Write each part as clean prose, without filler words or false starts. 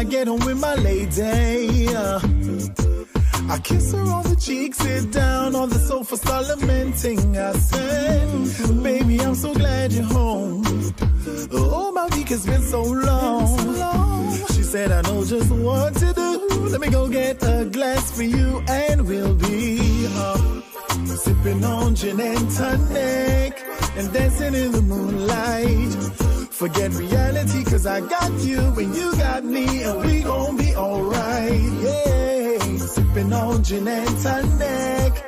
I get home with my lady. I kiss her on the cheek, sit down on the sofa, start lamenting. I said, baby, I'm so glad you're home. Oh, my week has been so long. She said, I know just what to do. Let me go get a glass for you, and we'll be sipping on gin and tonic and dancing in the moonlight. Forget reality, cause I got you and you got me, and we gon' be alright. Yeah, sipping on gin and tonic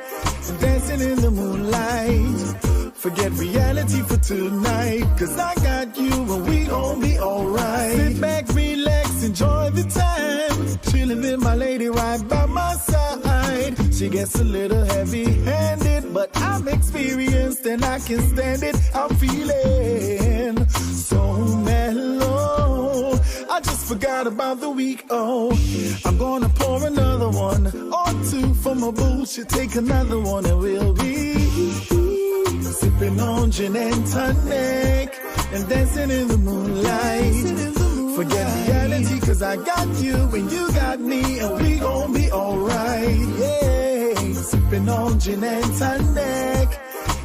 and dancing in the moonlight. Forget reality for tonight, cause I got you and we gon' be alright. Sit back, relax, enjoy the time, chillin' with my lady right by my side. She gets a little heavy-handed, but I'm experienced and I can stand it. I'm feeling so mellow, I just forgot about the week. Oh, I'm gonna pour another one or two for my boo. She'll take another one and we'll be sipping on gin and tonic and dancing in the moonlight. Forget reality, cause I got you and you got me, and we gon' be alright. Yeah, sipping on gin and tonic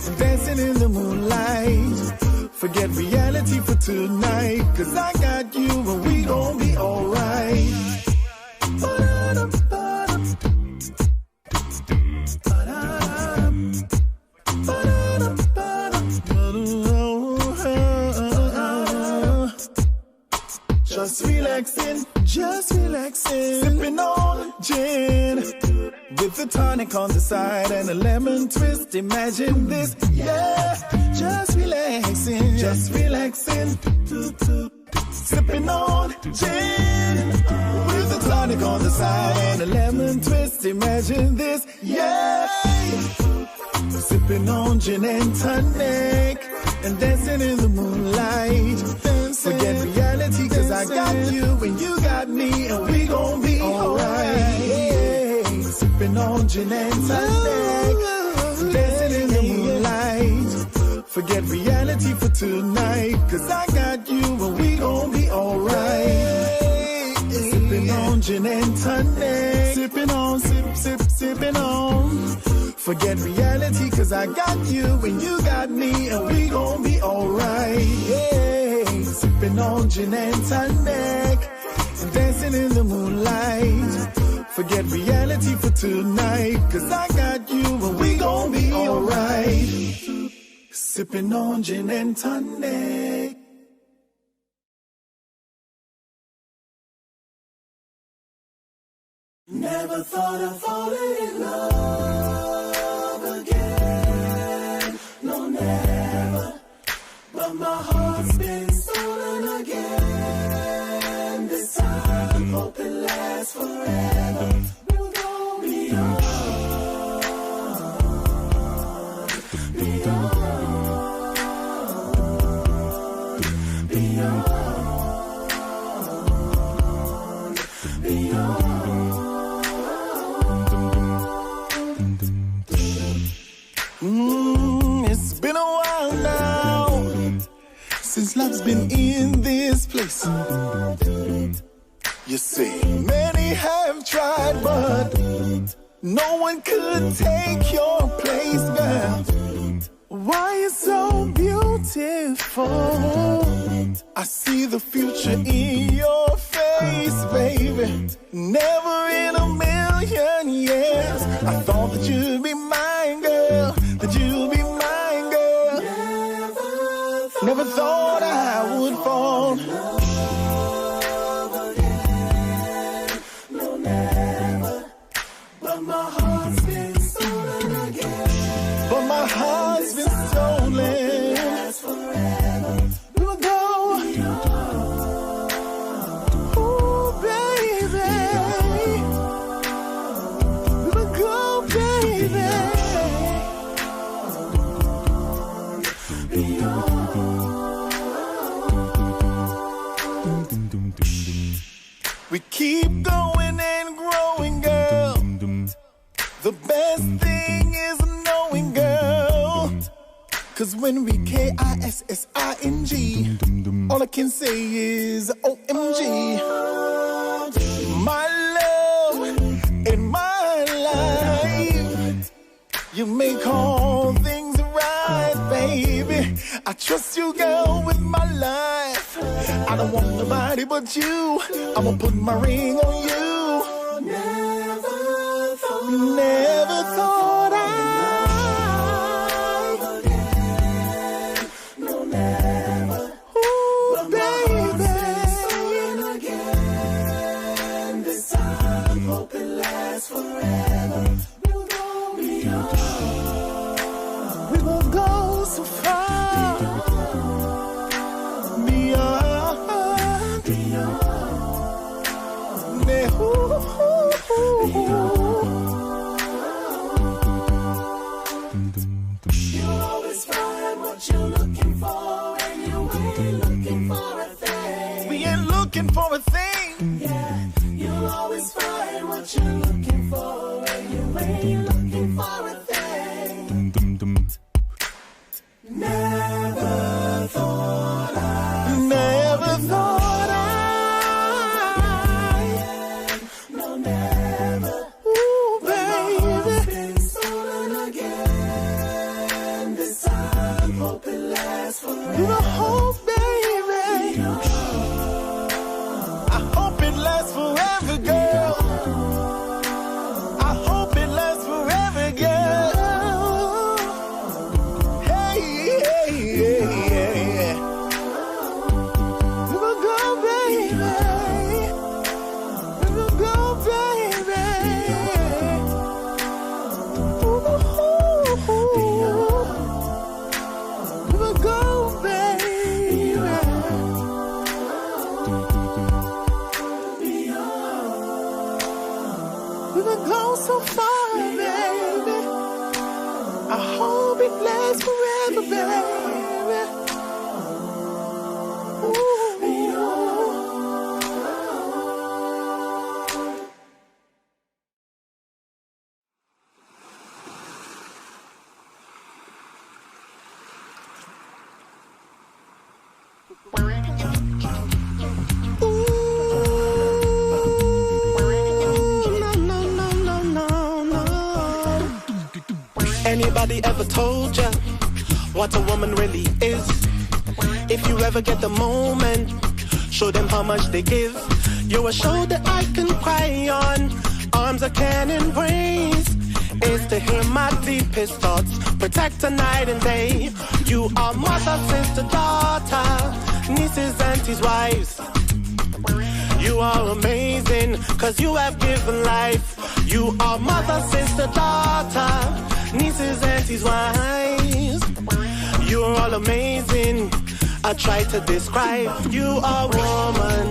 and dancing in the moonlight. Forget reality for tonight, cause I got you and we gon' be alright. Just relaxing, sipping on gin with the tonic on the side and a lemon twist. Imagine this, yeah. Just relaxing, sipping on gin with the tonic on the side and a lemon twist. Imagine this, yeah. Sipping on gin and tonic and dancing in the moonlight. Forget reality, cause I got you and you got me, and we gon' be alright. Yeah. Sipping on gin and tonic, dancing in the moonlight. Forget reality for tonight, cause I got you and we gon' be alright. Sipping on gin and tonic, sipping on, sipping on. Forget reality, cause I got you and you got me, and we gon' be alright. Yeah, sipping on gin and tonic and dancing in the moonlight. Forget reality for tonight, cause I got you and we gon' be alright. Sipping on gin and tonic. Never thought of falling in love again, no never, but my heart's been stolen again. This time, hope it lasts forever. We'll go beyond, beyond, beyond, beyond. It's been a while now since love's been in this place. You see, many have tried, but no one could take your place, girl. Why you so beautiful? I see the future in your face, baby. Never in a million years I thought that you'd be mine, girl. That you'd be mine, girl. Never thought I would fall. No, never. But my heart's been stolen again. But my heart's been stolen. Last forever. We will go. Ooh, baby. We will go, baby. We keep going and growing, girl. The best thing is knowing, girl. Cause when we KISSING, all I can say is OMG. You make all things right, baby. I trust you, girl, with my life. I don't want nobody but you. I'ma put my ring on you. Never thought I'd no, never. Ooh, baby. Again. This time, hope it lasts forever. We will go so far beyond. You'll always find what you're looking for, and you ain't looking for a thing. We ain't looking for a thing. Yeah, you'll always find what you're looking for, and you ain't looking for a thing. Never thought I no, never. Ooh, baby. Been stolen again. This time, hope it lasts forever. You know, hope, baby. I hope it lasts forever, girl. I hope it lasts forever, girl. Hey, hey, hey, hey. You will go, baby. You will go, baby. Ooh, you will go, baby. We will go so far, baby. I hope it lasts forever, baby. Anybody ever told ya what a woman really is? If you ever get the moment, show them how much they give. You're a shoulder I can cry on, arms I can embrace. Is to hear my deepest thoughts, protect her night and day. You are mother, sister, daughter, nieces, aunties, wives. You are amazing, cause you have given life. You are mother, sister, daughter, nieces, aunties, wives. You're all amazing. I try to describe. You are woman.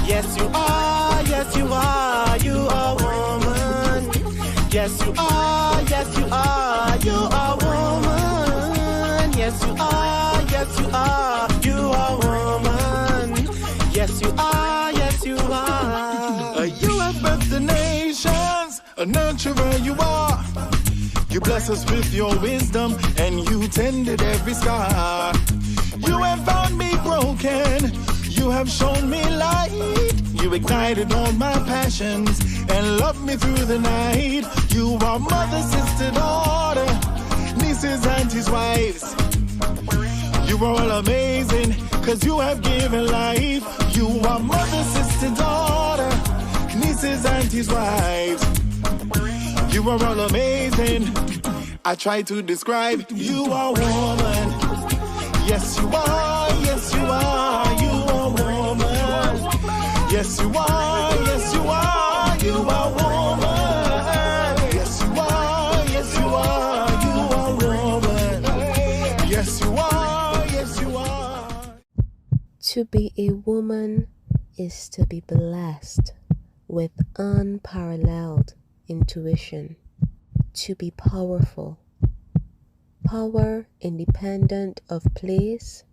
Yes, you are. Yes, you are. You are woman. Yes, you are. Yes, you are. You are woman. Yes, you are. Yes, you are. You are woman. Yes, you are. Yes, you are. You have birthed the nations, a nurturer you are. You bless us with your wisdom, and you tended every scar. You have found me broken, you have shown me light. You ignited all my passions, and loved me through the night. You are mother, sister, daughter, nieces, aunties, wives. You are all amazing, cause you have given life. You are mother, sister, daughter, nieces, aunties, wives. You are all amazing. I try to describe. You are woman. Yes, you are. Yes, you are. You are woman. Yes, you are. Yes, you are. You are woman. Yes, you are. Yes, you are. You are woman. Yes, you are. Yes, you are. To be a woman is to be blessed with unparalleled intuition, to be powerful, power independent of place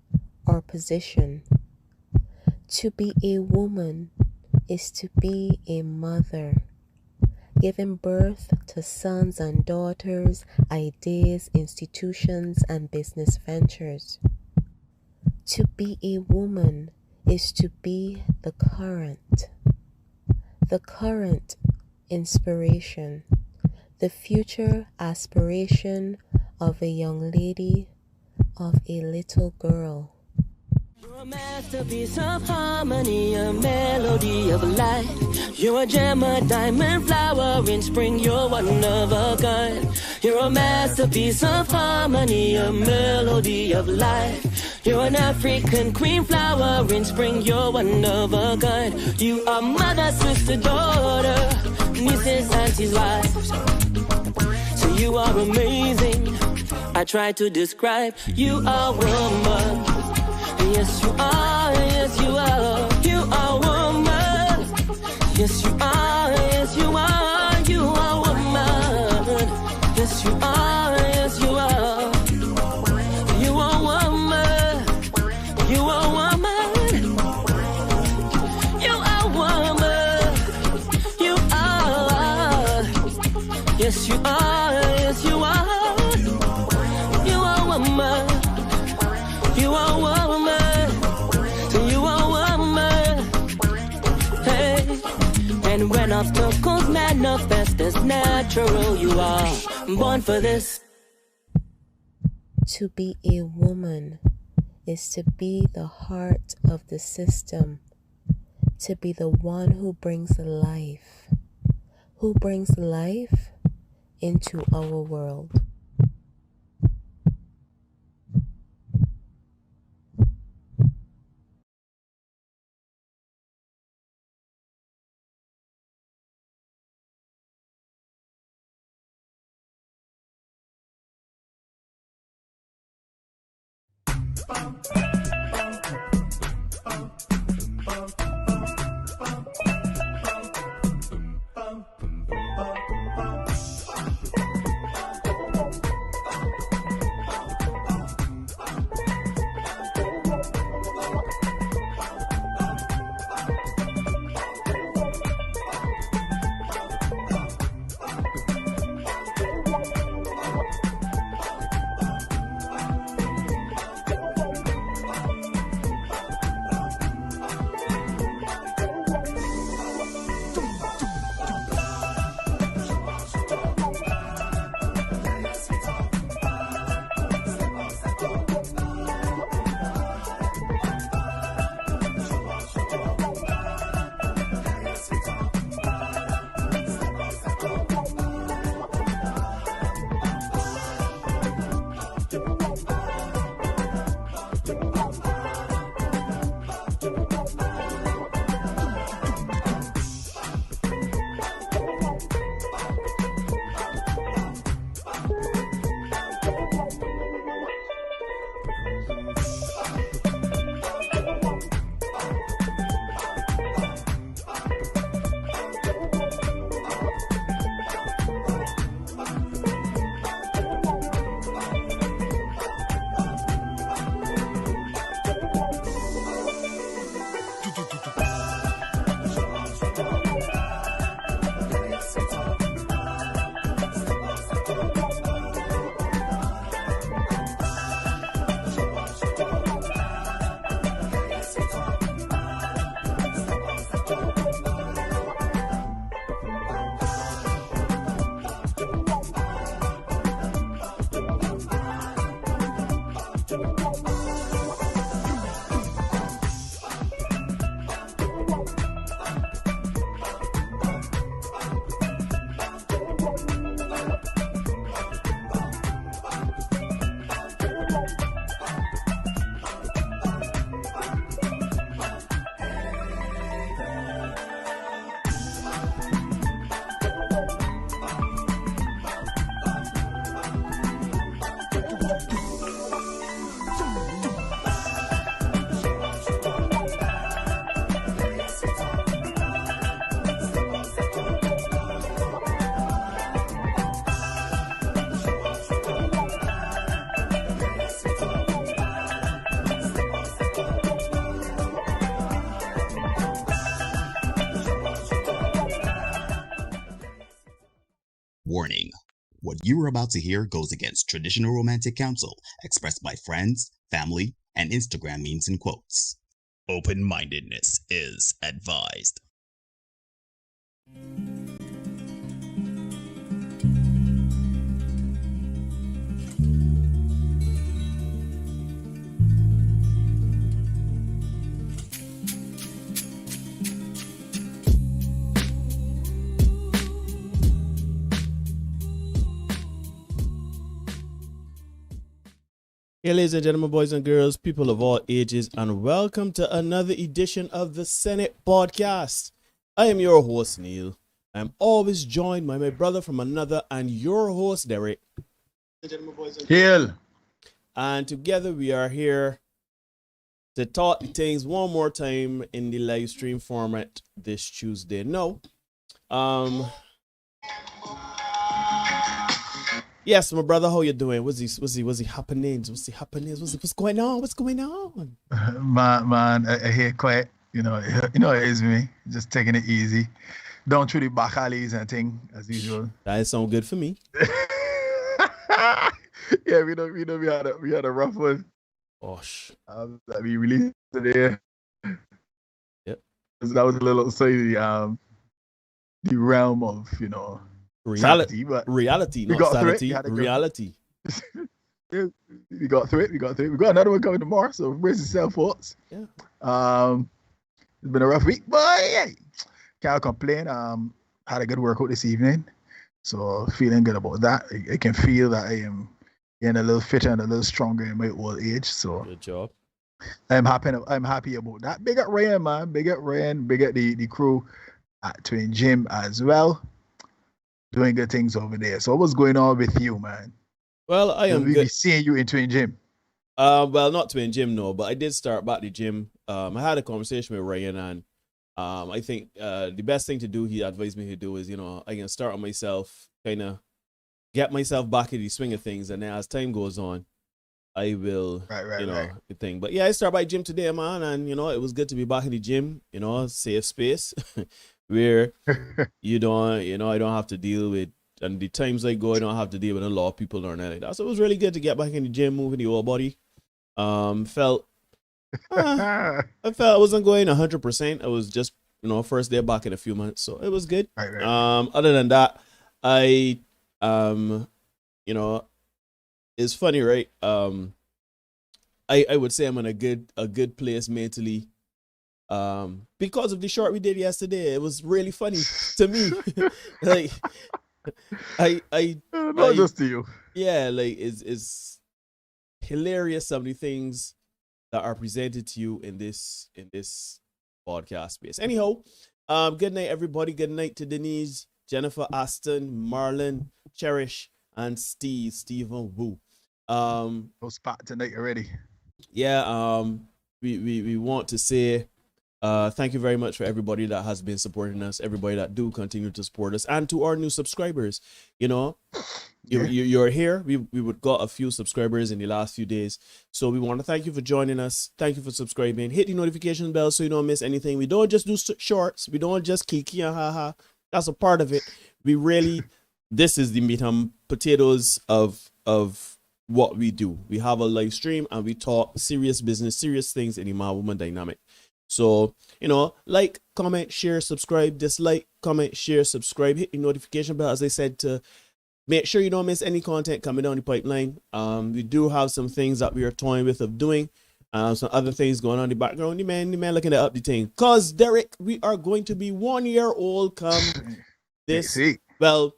or position. To be a woman is to be a mother, giving birth to sons and daughters, ideas, institutions, and business ventures. To be a woman is to be the current inspiration, the future aspiration of a young lady, of a little girl. You're a masterpiece of harmony, a melody of life. You're a gem, a diamond flower in spring, you're one of a kind. You're a masterpiece of harmony, a melody of life. You're an African queen flower in spring, you're one of a kind. You are mother, sister, daughter, nieces, aunties, wives. So you are amazing. I try to describe you are woman. Yes, you are, yes, you are. You are woman. Yes, you are, yes, you are. You are woman. Yes, you are, yes, you are. You are woman. You are woman. You are woman. You are. Yes, you are, yes, you are. You are woman. You are woman. You are woman. Hey. And when obstacles manifest as natural, you are born for this. To be a woman is to be the heart of the system, to be the one who brings life into our world. Warning. What you are about to hear goes against traditional romantic counsel expressed by friends, family, and Instagram memes and quotes. Open-mindedness is advised. Hey, ladies and gentlemen, boys and girls, people of all ages, and welcome to another edition of the Senate Podcast. I am your host, Neil. I'm always joined by my brother from another and your host, Derek. Hail. And together we are here to talk things one more time in the live stream format this Tuesday. No. Yes, my brother, how you doing? What's he happening? What's going on? What's going on? Man, I hear quiet. You know it is me. Just taking it easy. Don't through the back alleys and thing as usual. That sounds good for me. Yeah, we had a rough one. Gosh. That we released today. Yep. That was a little outside the realm of, Reality, sanity, not sanity. Reality. We got through it. We got another one coming tomorrow, so brace yourself, folks. Yeah. It's been a rough week, but hey, can't complain. Had a good workout this evening, so feeling good about that. I can feel that I am getting a little fitter and a little stronger in my old age. So good job. I'm happy about that. Big up Ryan, man. Big up Ryan. Big up the crew at Twin Gym as well. Doing good things over there. So what's going on with you, man? Well, I am good. Be seeing you in Twin Gym. Well, not Twin Gym, no, but I did start back the gym. I had a conversation with Ryan, and I think the best thing to do, he advised me to do, is I can start on myself, kind of get myself back in the swing of things, and then as time goes on, I will, right. the thing. But yeah, I started by gym today, man, and it was good to be back in the gym. Safe space. Where I don't have to deal with, and the times I go, I don't have to deal with a lot of people or anything like that. So it was really good to get back in the gym, moving the whole body. I felt I wasn't going 100%. I was just, first day back in a few months, so it was good. Right. Other than that, I it's funny, right? I would say I'm in a good place mentally. Because of the short we did yesterday. It was really funny to me. Like not just to you. Yeah, like it's hilarious, some of the things that are presented to you in this podcast space. Anyhow, good night everybody. Good night to Denise, Jennifer, Aston, Marlon, Cherish, and Stephen Wu. No spot tonight already. Yeah, we want to say thank you very much for everybody that has been supporting us, everybody that do continue to support us, and to our new subscribers. You're here. We would got a few subscribers in the last few days, so we want to thank you for joining us. Thank you for subscribing. Hit the notification bell so you don't miss anything. We don't just do shorts. We don't just kiki and haha. That's a part of it. We really, this is the meat and potatoes of what we do. We have a live stream and we talk serious business, serious things in the man-woman dynamic. So, like, comment, share, subscribe, dislike, comment, share, subscribe, hit the notification bell, as I said, to make sure you don't miss any content coming down the pipeline. We do have some things that we are toying with of doing, some other things going on in the background. The man looking to up the thing. Because, Derek, we are going to be 1 year old come this week. Well,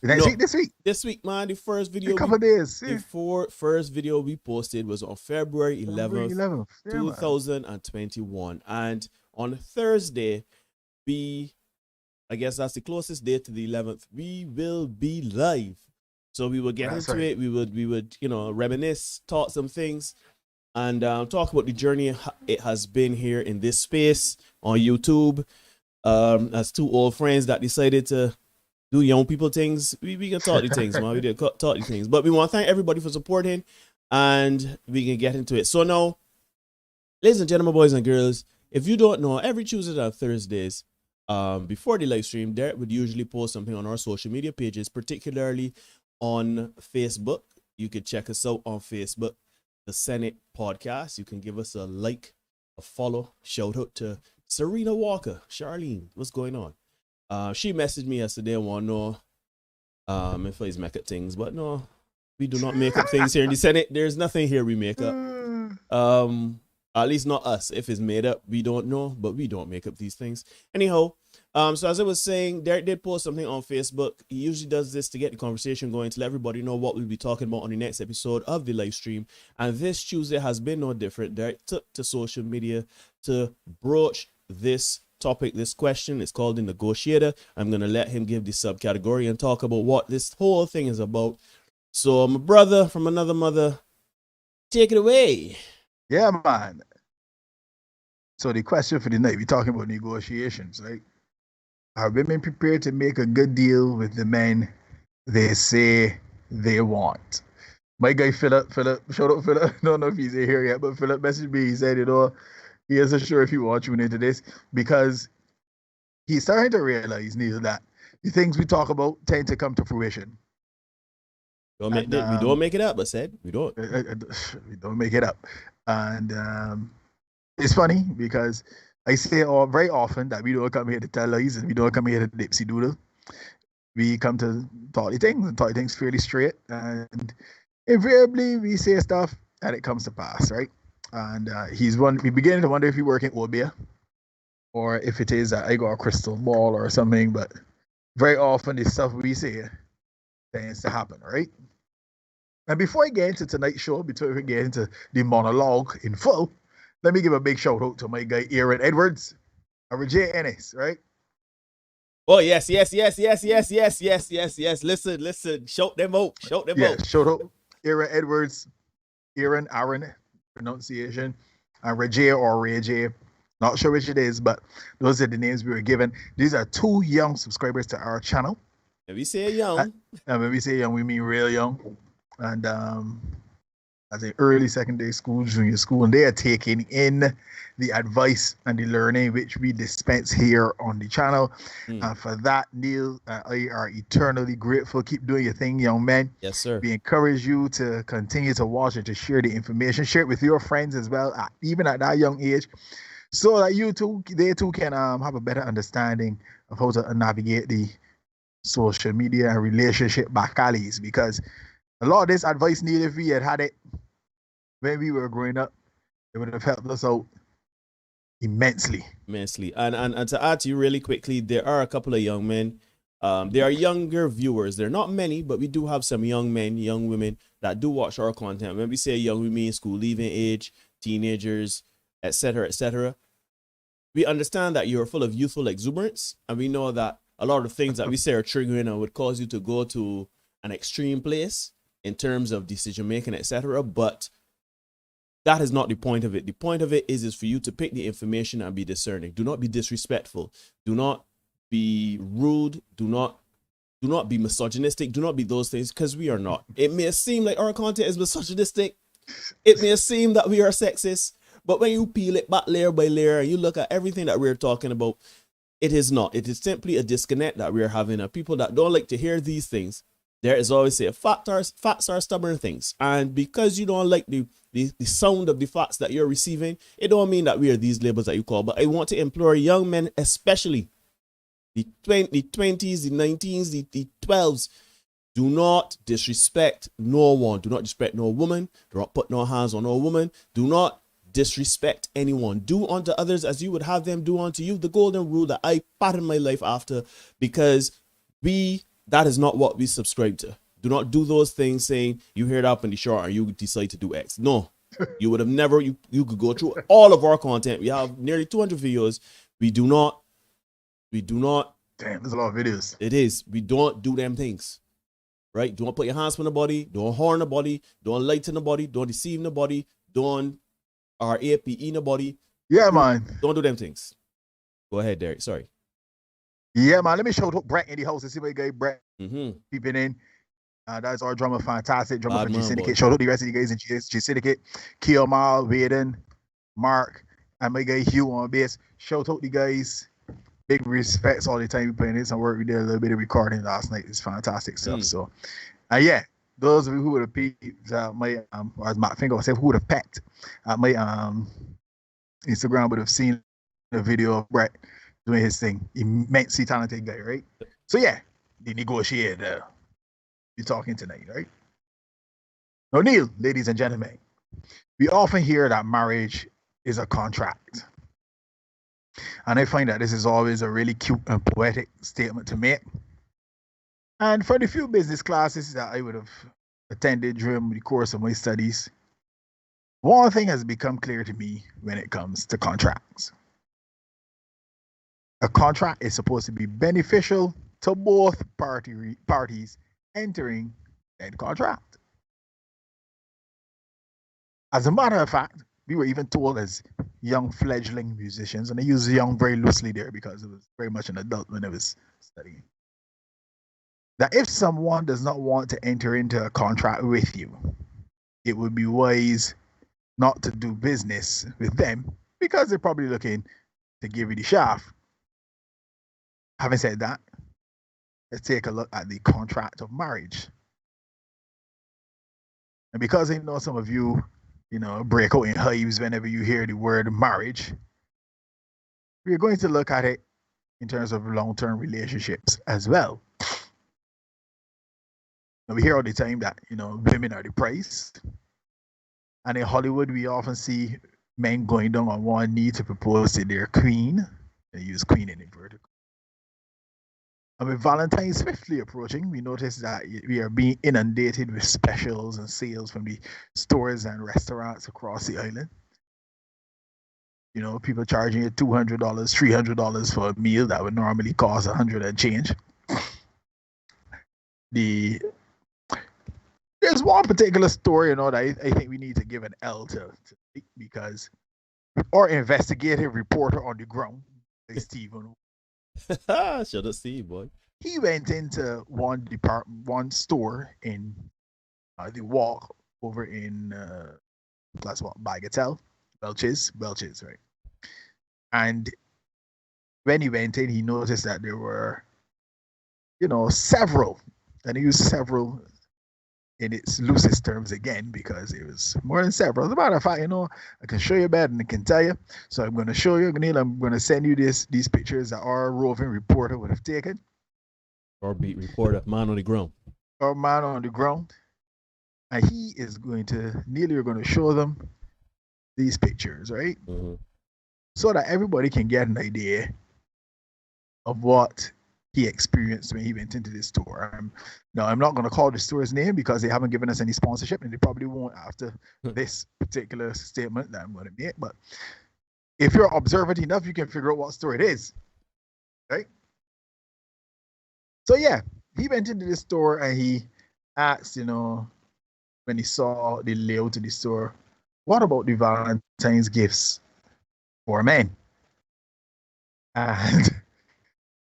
this week, man. The first video, a couple of days. Yeah. The first video we posted was on February 11th, 2021, and on Thursday, I guess that's the closest date to the 11th. We will be live, so we will get into it. We would reminisce, talk some things, and talk about the journey it has been here in this space on YouTube. As two old friends that decided to do young people things, we can talk the things, man. We did talk the things, but we want to thank everybody for supporting, and we can get into it. So now, ladies and gentlemen, boys and girls, if you don't know, every Tuesday and Thursdays, before the live stream, Derek would usually post something on our social media pages, particularly on Facebook. You can check us out on Facebook, the Senate Podcast. You can give us a like, a follow. Shout out to Serena Walker, Charlene. What's going on? She messaged me yesterday and want to know if I make up things, but no, we do not make up things here in the Senate. There's nothing here we make up. At least not us. If it's made up, we don't know, but we don't make up these things. Anyhow, so as I was saying, Derek did post something on Facebook. He usually does this to get the conversation going, to let everybody know what we'll be talking about on the next episode of the live stream. And this Tuesday has been no different. Derek took to social media to broach this topic, this question. It's called the Negotiator. I'm going to let him give the subcategory and talk about what this whole thing is about. So my brother from another mother, take it away. Yeah, man. So the question for the night, we're talking about negotiations, right? Are women prepared to make a good deal with the men they say they want? My guy Philip, shout out Philip. I don't know if he's here yet, but Philip messaged me. He said, he isn't sure if he wants to tune into this because he's starting to realize, Neil, that the things we talk about tend to come to fruition. We don't make it up, I said. We don't. We don't make it up. And it's funny because I say very often that we don't come here to tell lies and we don't come here to dipsy doodle. We come to talk things and talk things fairly straight. And invariably we say stuff and it comes to pass, right? And we beginning to wonder if he's working Obia or if it is that I got a crystal ball or something. But very often the stuff we say tends to happen, right? And before I get into tonight's show, before we get into the monologue in full, let me give a big shout out to my guy Aaron Edwards, J Ennis, right? Oh yes. Listen. Shout them out. Shout out Aaron Edwards, Aaron pronunciation, and Rajay or Ray. Not sure which it is, but those are the names we were given. These are 2 young subscribers to our channel. When we say young, and when we say young, we mean real young. And I think early secondary school, junior school, and they are taking in the advice and the learning which we dispense here on the channel. And for that, Neil, I are eternally grateful. Keep doing your thing, young men. Yes, sir. We encourage you to continue to watch and to share the information. Share it with your friends as well, even at that young age, so that they too can have a better understanding of how to navigate the social media and relationship back alleys, because a lot of this advice, Neil, if we had it when we were growing up, it would have helped us out immensely. And to add to you really quickly, there are a couple of young men. There are younger viewers. They're not many, but we do have some young men, young women that do watch our content. When we say young, we mean school leaving age, teenagers, etc., etc. We understand that you're full of youthful exuberance, and we know that a lot of things that we say are triggering and would cause you to go to an extreme place in terms of decision making, etc. But that is not the point of it. The point of it is for you to pick the information and be discerning. Do not be disrespectful. Do not be rude. Do not be misogynistic. Do not be those things, because we are not. It may seem like our content is misogynistic. It may seem that we are sexist, but when you peel it back layer by layer and you look at everything that we're talking about, it is not. It is simply a disconnect that we're having. And people that don't like to hear these things, there is always say facts are stubborn things. And because you don't like the sound of the facts that you're receiving, it don't mean that we are these labels that you call. But I want to implore young men, especially the 20s, the 19s, the 12s, do not disrespect no one. Do not disrespect no woman. Do not put no hands on no woman. Do not disrespect anyone. Do unto others as you would have them do unto you. The golden rule that I pattern my life after, because that is not what we subscribe to. Do not do those things saying you hear it up in the short and you decide to do X. No, you would have never, you could go through all of our content. We have nearly 200 videos. We do not. Damn, there's a lot of videos. It is. We don't do them things, right? Don't put your hands on the body. Don't horn the body. Don't lighten the body. Don't deceive the body. Don't RAPE the body. Yeah, man. Don't do them things. Go ahead, Derek. Sorry. Yeah, man. Let me show Brett in the house and see my guy Brett peeping in. That's our drummer, fantastic drummer for G-Syndicate. Shout out the rest of you guys in G-Syndicate. Kiel Mal, Waden, Mark, and my guy Hugh on bass. Shout out the guys. Big respects all the time we playing this and work. We did a little bit of recording last night. It's fantastic stuff. So, yeah, those of you who would have peeped, my as Matt Finger said, who would have pecked at my Instagram would have seen the video of Brett doing his thing. Immensely talented guy, right? So yeah, the Negotiator. We're talking tonight, right? Now, Neil, ladies and gentlemen, we often hear that marriage is a contract. And I find that this is always a really cute and poetic statement to make. And for the few business classes that I would have attended during the course of my studies, one thing has become clear to me when it comes to contracts. A contract is supposed to be beneficial to both parties entering that contract. As a matter of fact, we were even told as young fledgling musicians, and I use young very loosely there because it was very much an adult when I was studying, that if someone does not want to enter into a contract with you, it would be wise not to do business with them because they're probably looking to give you the shaft. Having said that, let's take a look at the contract of marriage. And because I know some of you, break out in hives whenever you hear the word marriage, we're going to look at it in terms of long-term relationships as well. Now, we hear all the time that, women are the price. And in Hollywood, we often see men going down on one knee to propose to their queen. They use queen in inverted. And with Valentine swiftly approaching, we notice that we are being inundated with specials and sales from the stores and restaurants across the island. People charging you $200, $300 for a meal that would normally cost $100 and change. There's one particular story, that I think we need to give an L to because our investigative reporter on the ground, Stephen. Should have seen, boy. He went into one store in the walk over in that's what Bagatelle, Belches, right? And when he went in, he noticed that there were, several, and he used several in its loosest terms again because it was more than several. As a matter of fact, I can show you better than I can tell you. So I'm going to show you, Neil. I'm going to send you these pictures that our roving reporter would have taken. Our beat reporter, man on the ground. Our man on the ground, and he is going to you're going to show them these pictures, right? Mm-hmm. So that everybody can get an idea of what he experienced when he went into this store. I'm not going to call the store's name because they haven't given us any sponsorship, and they probably won't after this particular statement that I'm going to make. But if you're observant enough, you can figure out what store it is, right? So yeah, he went into the store and he asked, when he saw the layout of the store, what about the Valentine's gifts for men? And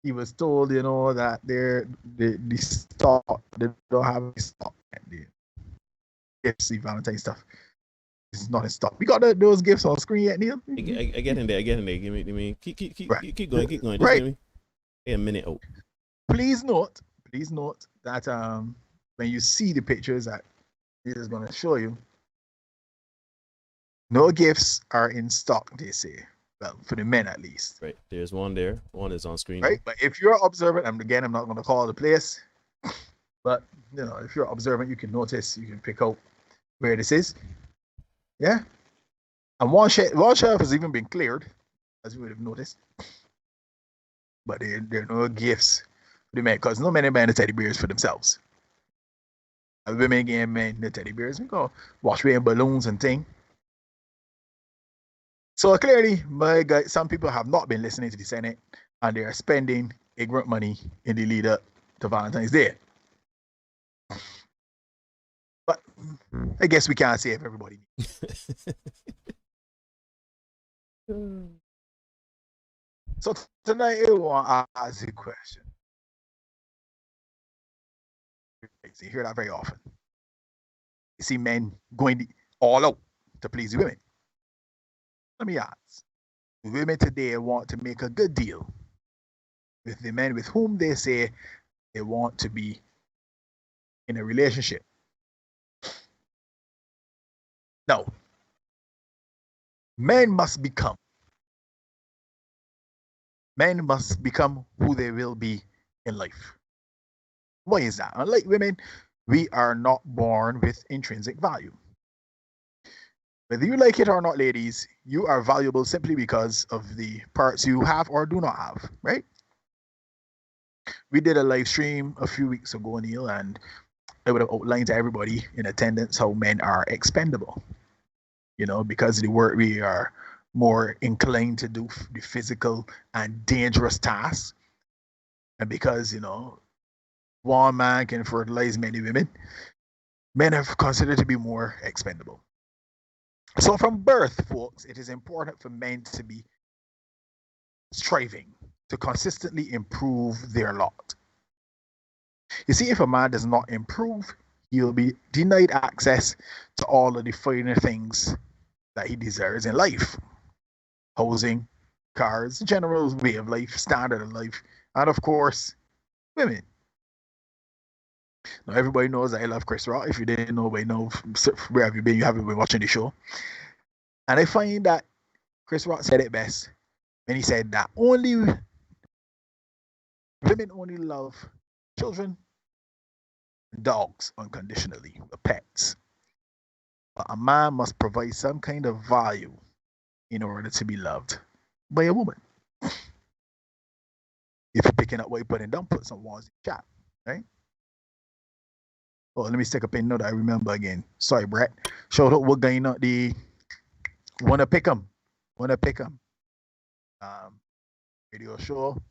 he was told, that the stock, they don't have any stock. The gifts, the Valentine stuff, is not in stock. We got those gifts on screen yet, Neil? I get in there. Give me. Keep right. keep going. Just right. Give me a minute out. Please note that when you see the pictures that it is going to show you, no gifts are in stock, they say. Well, for the men at least. Right. There's one there. One is on screen. Right. But if you're observant, and again, I'm not going to call the place, but if you're observant, you can notice, you can pick out where this is. Yeah. And one shelf has even been cleared, as you would have noticed. But there are no gifts for the men, because no men are buying the teddy bears for themselves. And women getting men the teddy bears. We go wash away balloons and things. So clearly, my guy, some people have not been listening to the Senate, and they are spending ignorant money in the lead up to Valentine's Day. But I guess we can't save everybody. So tonight I want to ask you a question. You hear that very often. You see men going all out to please the women. Let me ask, women today want to make a good deal with the men with whom they say they want to be in a relationship. No. Men must become who they will be in life. Why is that? Unlike women, we are not born with intrinsic value. Whether you like it or not, ladies, you are valuable simply because of the parts you have or do not have, right? We did a live stream a few weeks ago, Neil, and I would have outlined to everybody in attendance how men are expendable. You know, because of the work we are more inclined to do the physical and dangerous tasks. And because, you know, one man can fertilize many women, men are considered to be more expendable. So from birth, folks, it is important for men to be striving to consistently improve their lot. You see, if a man does not improve, he'll be denied access to all of the finer things that he desires in life. Housing, cars, general way of life, standard of life, and of course, women. Now, everybody knows that I love Chris Rock. If you didn't know by now, where have you been? You haven't been watching the show. And I find that Chris Rock said it best when he said that women only love children and dogs unconditionally, the pets. But a man must provide some kind of value in order to be loved by a woman. If you're picking up what you're putting down, put some words in the chat, right? Oh, let me stick a pin note that I remember again. Sorry, Brett. Shout out what going on the Wanna Pick 'em. Radio show.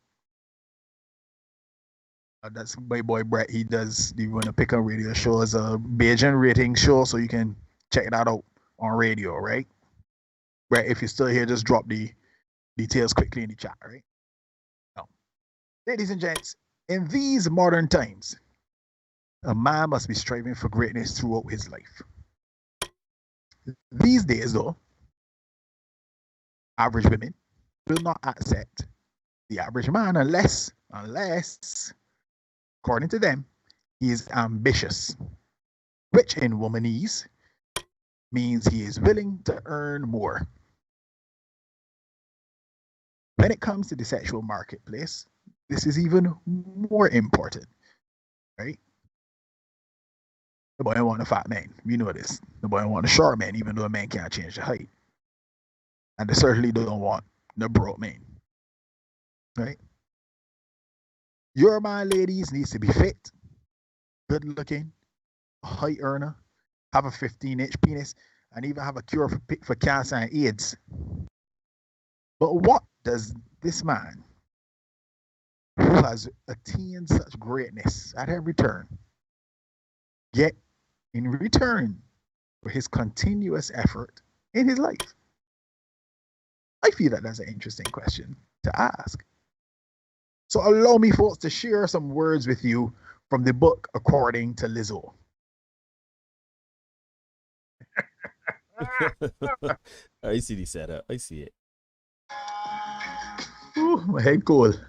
That's my boy Brett. He does the Wanna Pick 'em radio show as a Bajan rating show, so you can check that out on radio, right? Brett, if you're still here, just drop the details quickly in the chat, right? Now, ladies and gents, in these modern times, a man must be striving for greatness throughout his life. These days, though, average women will not accept the average man unless, according to them, he is ambitious, which in womanese means he is willing to earn more. When it comes to the sexual marketplace, this is even more important, right? The boy don't want a fat man. We know this. The boy don't want a short man, even though a man can't change the height. And they certainly don't want the broke man, right? Your man, ladies, needs to be fit, good looking, a high earner, have a 15-inch penis, and even have a cure for cancer and AIDS. But what does this man, who has attained such greatness at every turn, get in return for his continuous effort in his life? I feel that that's an interesting question to ask. So allow me, folks, to share some words with you from the book According to Lizzo. I see the setup. I see it. Ooh, my head cold.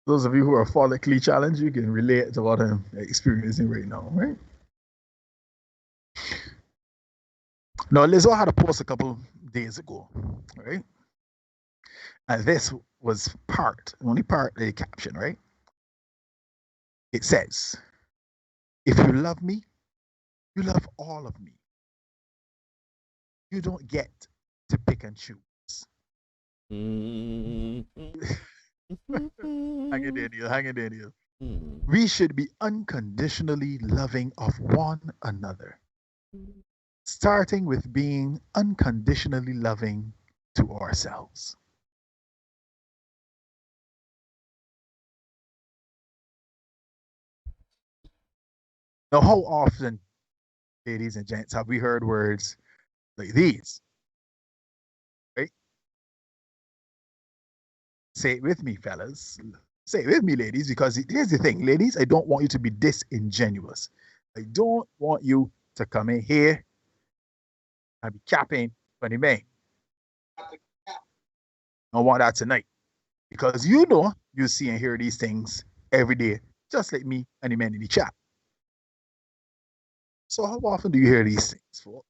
Those of you who are follically challenged, you can relate to what I'm experiencing right now, right? Now, Lizzo had a post a couple days ago, right? And this was only part of the caption, right? It says, if you love me, you love all of me. You don't get to pick and choose. Hang in there, Neil. We should be unconditionally loving of one another, starting with being unconditionally loving to ourselves. Now, how often, ladies and gents, have we heard words like these? Right? Say it with me, fellas. Say it with me, ladies, because here's the thing, ladies, I don't want you to be disingenuous. I don't want you to come in here and be capping for the man. I don't want that tonight. Because you know you see and hear these things every day, just like me and the men in the chat. So how often do you hear these things, folks?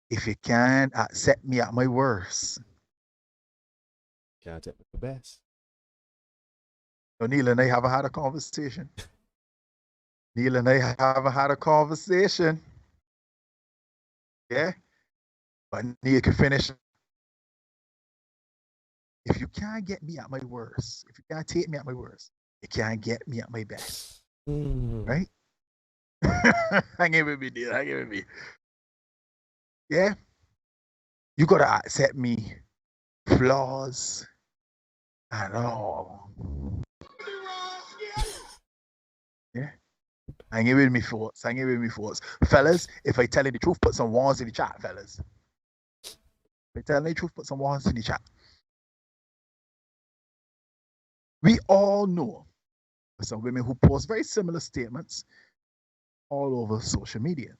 If you can't accept me at my worst, can't accept me at my best. So Neil and I haven't had a conversation. Neil and I haven't had a conversation. Yeah? But you can finish. If you can't get me at my worst, if you can't take me at my worst, you can't get me at my best. Right? Hang in with me, dear. Hang in with me. Yeah? You gotta accept me, flaws and all. Yeah? Hang in with me, folks. Hang in with me, folks. Fellas, if I tell you the truth, put some ones in the chat, fellas. If I tell you the truth, put some ones in the chat. We all know some women who post very similar statements all over social media.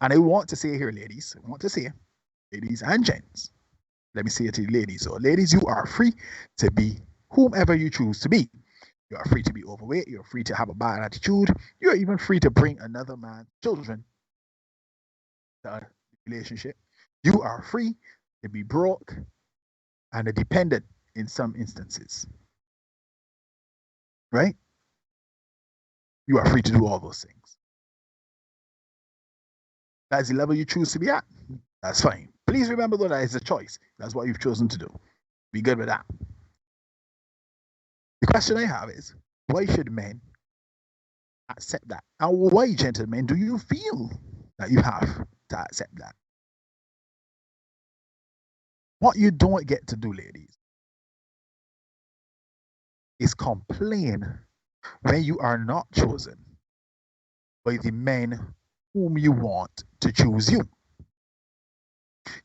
And I want to say here, ladies, I want to say, ladies and gents, let me say it to you, ladies. So, ladies, you are free to be whomever you choose to be. You are free to be overweight. You're free to have a bad attitude. You're even free to bring another man's children to a relationship. You are free to be broke and a dependent in some instances. Right? You are free to do all those things. That's the level you choose to be at. That's fine. Please remember though that it's a choice. That's what you've chosen to do. Be good with that. The question I have is, why should men accept that? And why, gentlemen, do you feel that you have to accept that? What you don't get to do, ladies, is complain when you are not chosen by the men whom you want to choose you.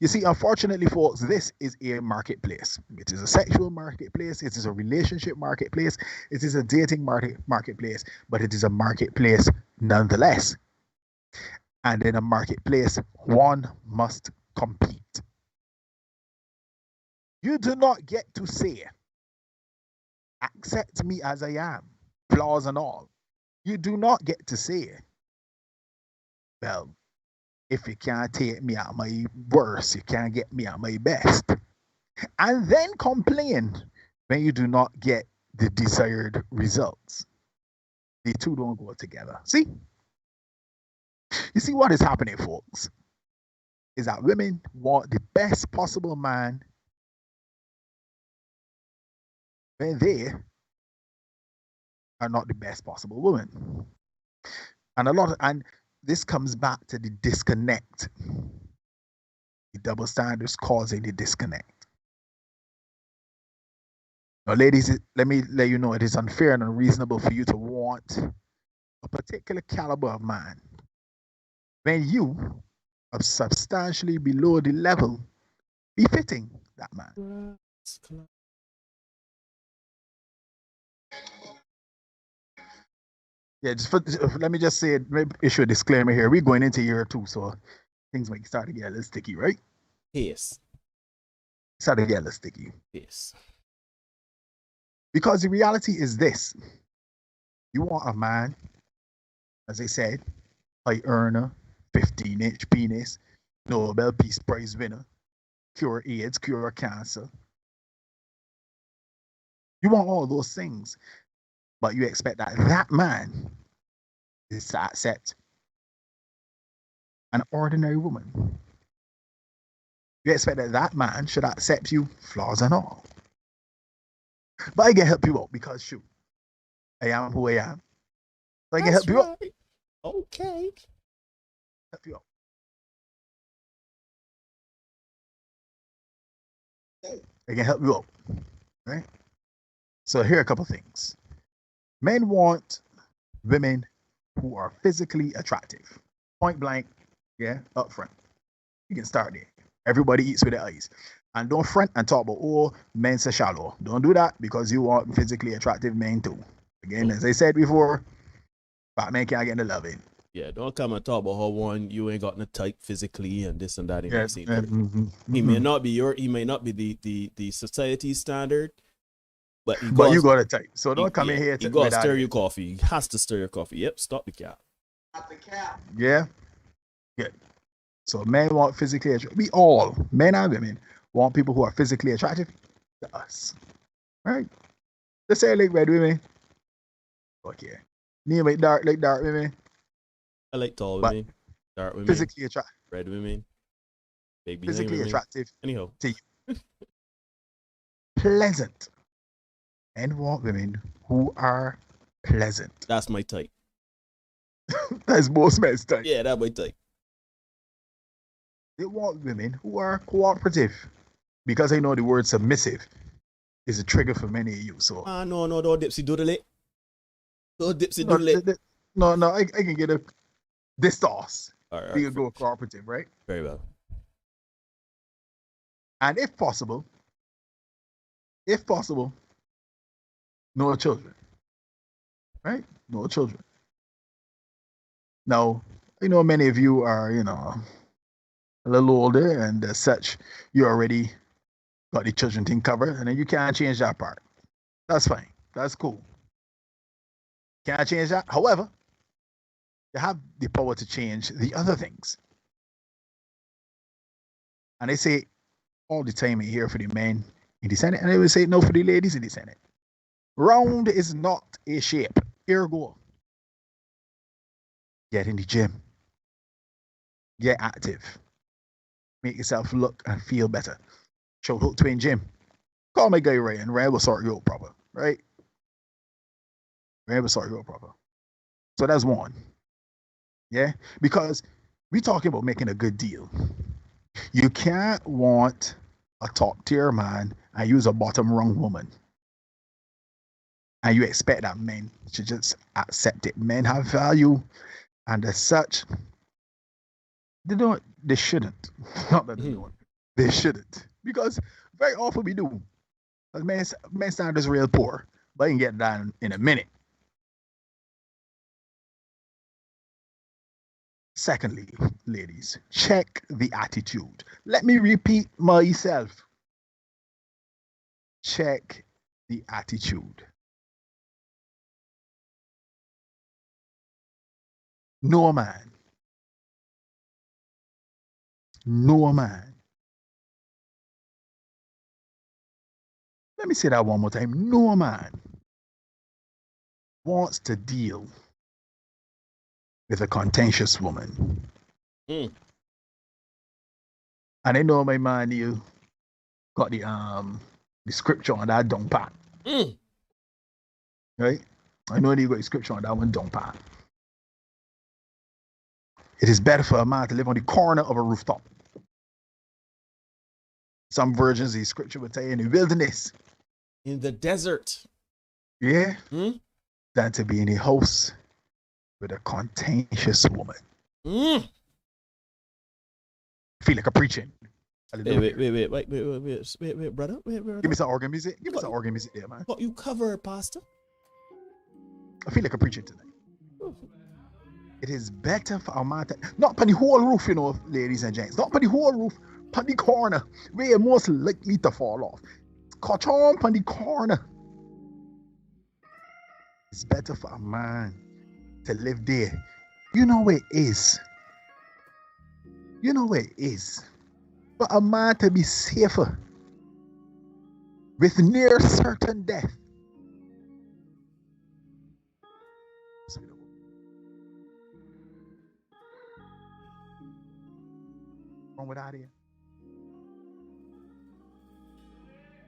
You see, unfortunately, folks, this is a marketplace. It is a sexual marketplace. It is a relationship marketplace. It is a dating marketplace, but it is a marketplace nonetheless. And in a marketplace, one must compete. You do not get to say, accept me as I am, flaws and all. You do not get to say, well, if you can't take me at my worst, you can't get me at my best. And then complain when you do not get the desired results. The two don't go together. See? You see what is happening, folks? Is that women want the best possible man when they are not the best possible woman. And this comes back to the disconnect. The double standards causing the disconnect. Now, ladies, let me let you know it is unfair and unreasonable for you to want a particular caliber of man when you are substantially below the level befitting that man. Yeah, let me just say, issue a disclaimer here. We're going into year 2, so things might start to get a little sticky, right? Yes. Start to get a little sticky. Yes. Because the reality is this. You want a man, as I said, high earner, 15-inch penis, Nobel Peace Prize winner, cure AIDS, cure cancer. You want all those things, but you expect that man is to accept an ordinary woman. You expect that man should accept you, flaws and all. But I can help you out because, shoot, I am who I am. So I can help you out. Okay. Help you out. I can help you out. Right? So here are a couple things. Men want women who are physically attractive. Point blank, yeah, up front. You can start there. Everybody eats with their eyes. And don't front and talk about, oh, men's are shallow. Don't do that because you want physically attractive men too. Again, as I said before, fat men can't get the loving. Yeah, don't come and talk about how one you ain't got no type physically and this and that. He may not be the society standard, but you got a type. So don't come in here. You got to stir your coffee. He has to stir your coffee. Yep, stop the cap. Stop the cap. Yeah. Good. So men want physically attractive. We all, men and women, want people who are physically attractive to us. Right? Let's say like red women. Okay. Need like dark women. I like tall women. Dark women. Physically attractive. Red women. Big physically women. attractive Anyhow. to you. Pleasant. And want women who are pleasant. That's my type. That's most men's type. Yeah, that's my type. They want women who are cooperative. Because I know the word submissive is a trigger for many of you. So no, don't dipsy doodle it. Don't dipsy doodle it. No, I can get a this sauce. All right. You can go cooperative, right? Very well. And if possible, no children. Right? No children. Now, I know many of you are, a little older and as such, you already got the children thing covered, and then you can't change that part. That's fine. That's cool. Can't change that. However, you have the power to change the other things. And they say all the time here for the men in the Senate, and they will say no for the ladies in the Senate. Round is not a shape. Here go. Get in the gym. Get active. Make yourself look and feel better. Show hook to in gym. Call my guy Ryan. Ryan will sort you out proper. Right? Ryan will sort you out proper. So that's one. Yeah? Because we're talking about making a good deal. You can't want a top tier man and use a bottom rung woman. And you expect that men should just accept it. Men have value, and as such, they shouldn't. Not that they don't. They shouldn't. Because very often we do. Men standards real poor, but you can get that in a minute. Secondly, ladies, check the attitude. Let me repeat myself. Check the attitude. No man. Let me say that one more time. No man wants to deal with a contentious woman. And I know my man, you got the scripture on that dung pat. Right? I know you got the scripture on that one dung pat. It is better for a man to live on the corner of a rooftop. Some versions of the scripture would say in the wilderness. In the desert. Yeah. Than to be in a house with a contentious woman. Feel like a preaching. Wait, brother. Give me some organ music. Give me some organ music there, man. What you cover, Pastor? I feel like a preaching tonight. It is better for a man to, not on the whole roof, ladies and gents. Not on the whole roof, on the corner, where you're most likely to fall off. Catch on the corner. It's better for a man to live there. You know where it is. But a man to be safer with near certain death. Wrong with idea.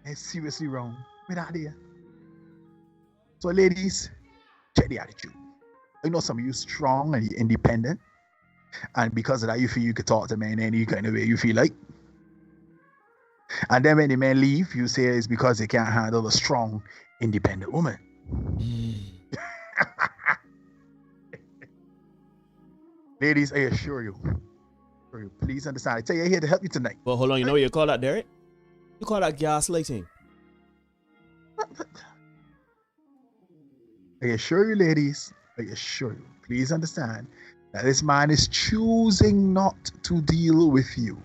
It's seriously wrong with idea. So ladies, check the attitude. I know some of you strong and you're independent, and because of that you feel you could talk to men any kind of way you feel like. And then when the men leave, you say it's because they can't handle a strong, independent woman. Ladies, I assure you, please understand. I tell you, I'm here to help you tonight. But hold on, you know what you call that, Derek? You call that gaslighting. I assure you, ladies, please understand that this man is choosing not to deal with you.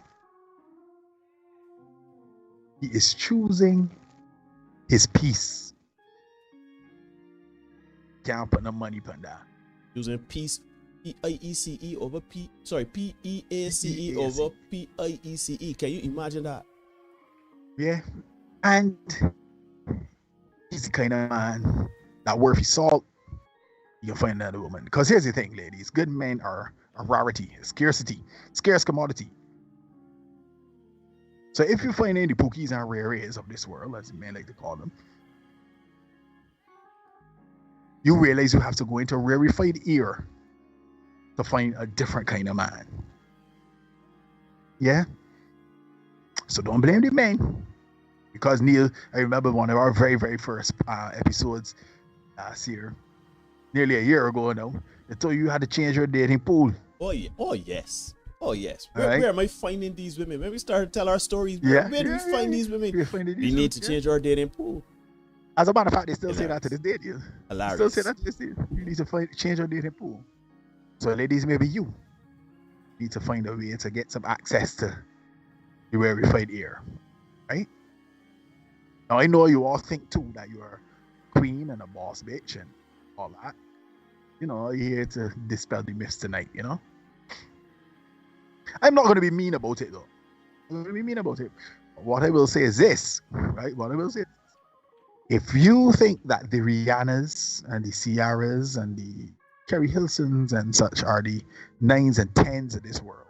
He is choosing his peace. Can't put no money on that. Using peace, P-I-E-C-E over P-E-A-C-E over P-I-E-C-E. Can you imagine that? Yeah. And he's the kind of man that worth his salt, you can find another woman. Because here's the thing, ladies. Good men are a rarity, a scarce commodity. So if you find any pookies and rare airs of this world, as men like to call them, you realize you have to go into a rarefied ear to find a different kind of man. Yeah? So don't blame the men. Because Neil, I remember one of our very, very first episodes last year, nearly a year ago now, they told you had to change your dating pool. Oh, yeah. Oh, yes. Oh, yes. Where am I finding these women? When we start to tell our stories, where do we find these women? We need to change our dating pool. As a matter of fact, they still say that to this day. Hilarious. Still say that to this day. You need to change your dating pool. So, ladies, maybe you need to find a way to get some access to the rarefied ear, right? Now, I know you all think too that you're a queen and a boss bitch and all that. You know, you're here to dispel the myths tonight, you know? I'm not going to be mean about it, though. I'm going to be mean about it. What I will say is this, right? What I will say, if you think that the Rihannas and the Ciaras and the Kerry Hilsons and such are the 9s and 10s of this world,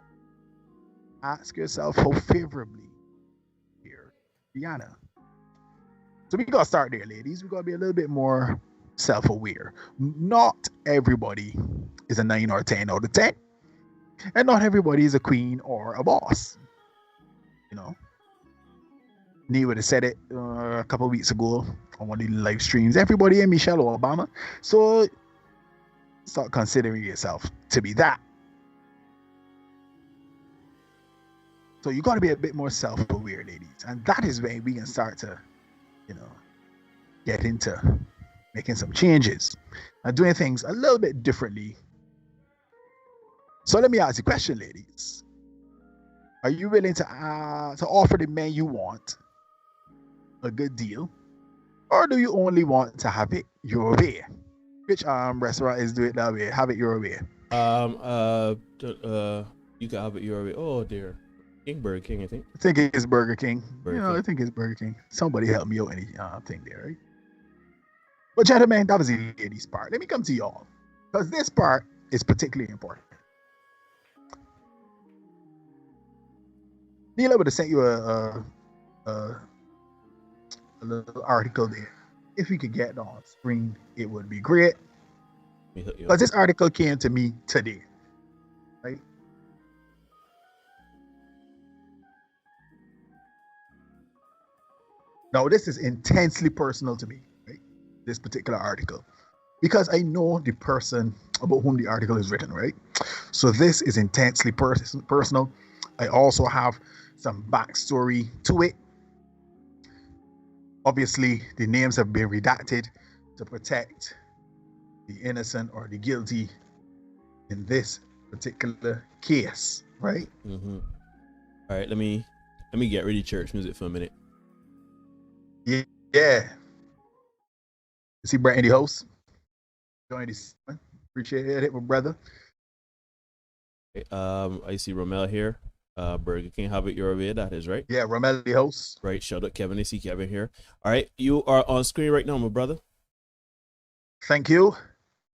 ask yourself how favorably here Rihanna. So we gotta start there, ladies. We gotta be a little bit more self-aware. Not everybody is a 9 or 10 out of 10, and not everybody is a queen or a boss. You know, Neil would have said it a couple of weeks ago on one of the live streams. Everybody ain't Michelle Obama, so start considering yourself to be that. So you got to be a bit more self-aware, ladies, and that is when we can start to, you know, get into making some changes and doing things a little bit differently. So let me ask you a question, ladies. Are you willing to offer the man you want a good deal, or do you only want to have it your way? Which restaurant is do it that way? Have it your way. You can have it your way. Oh dear. Burger King, I think. I think it's Burger King. I think it's Burger King. Somebody help me out any thing there, right? But gentlemen, that was the ladies' part. Let me come to y'all, because this part is particularly important. Neil, I would have sent you a little article there. If we could get it on screen, it would be great. Because this article came to me today, right? Now, this is intensely personal to me, right? This particular article, because I know the person about whom the article is written, right? So this is intensely personal. I also have some backstory to it. Obviously, the names have been redacted to protect the innocent or the guilty in this particular case, right? Mm-hmm. All right, let me get ready church music for a minute. Yeah. You see Brent in the host? Join this. Appreciate it, my brother. Okay, I see Romel here. Burger King, have it your way. That is right. Yeah, Romel the host. Right. Shout out Kevin. I see Kevin here. All right, you are on screen right now, my brother. Thank you.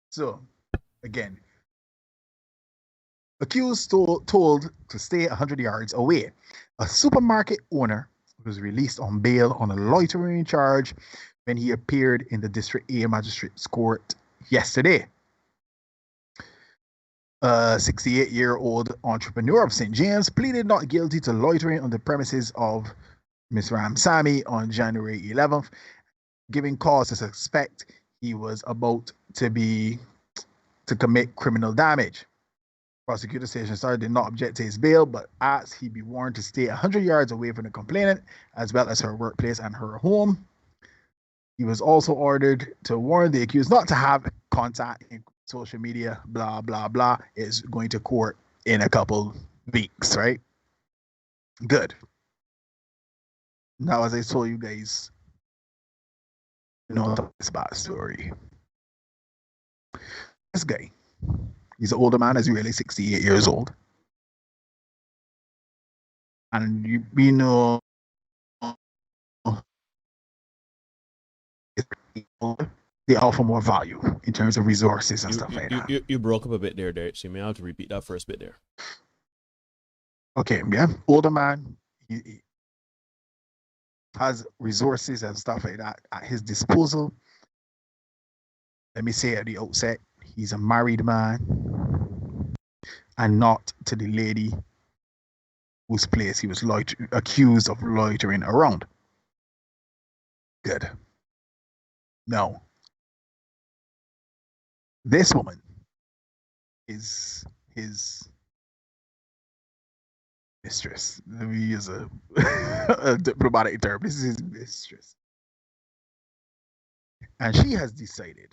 So, again, accused told to stay 100 yards away. A supermarket owner was released on bail on a loitering charge when he appeared in the District A Magistrate's Court yesterday. A 68-year-old entrepreneur of St. James pleaded not guilty to loitering on the premises of Ms. Ramsamy on January 11th, giving cause to suspect he was about to commit criminal damage. Prosecutor Station Star did not object to his bail, but asked he be warned to stay 100 yards away from the complainant, as well as her workplace and her home. He was also ordered to warn the accused not to have contact in social media, blah, blah, blah. Is going to court in a couple weeks, right? Good. Now, as I told you guys, you know this backstory. This guy, he's an older man, as really 68 years old. And we know they offer more value in terms of resources and stuff like that. You broke up a bit there, Derek, so you may have to repeat that first bit there. Okay, yeah. Older man, he has resources and stuff like that at his disposal. Let me say at the outset, he's a married man and not to the lady whose place he was accused of loitering around. Good. Now, this woman is his mistress. Let me use a diplomatic term. This is his mistress. And she has decided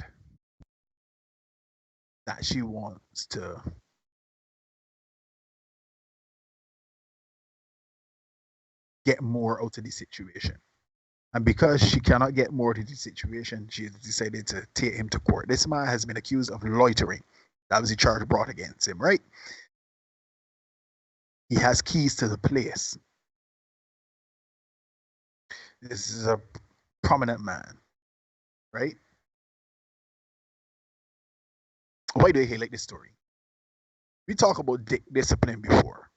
that she wants to get more out of the situation. And because she cannot get more out of the situation, she has decided to take him to court. This man has been accused of loitering. That was the charge brought against him, right? He has keys to the place. This is a prominent man, right? Why do I like this story? We talk about discipline before.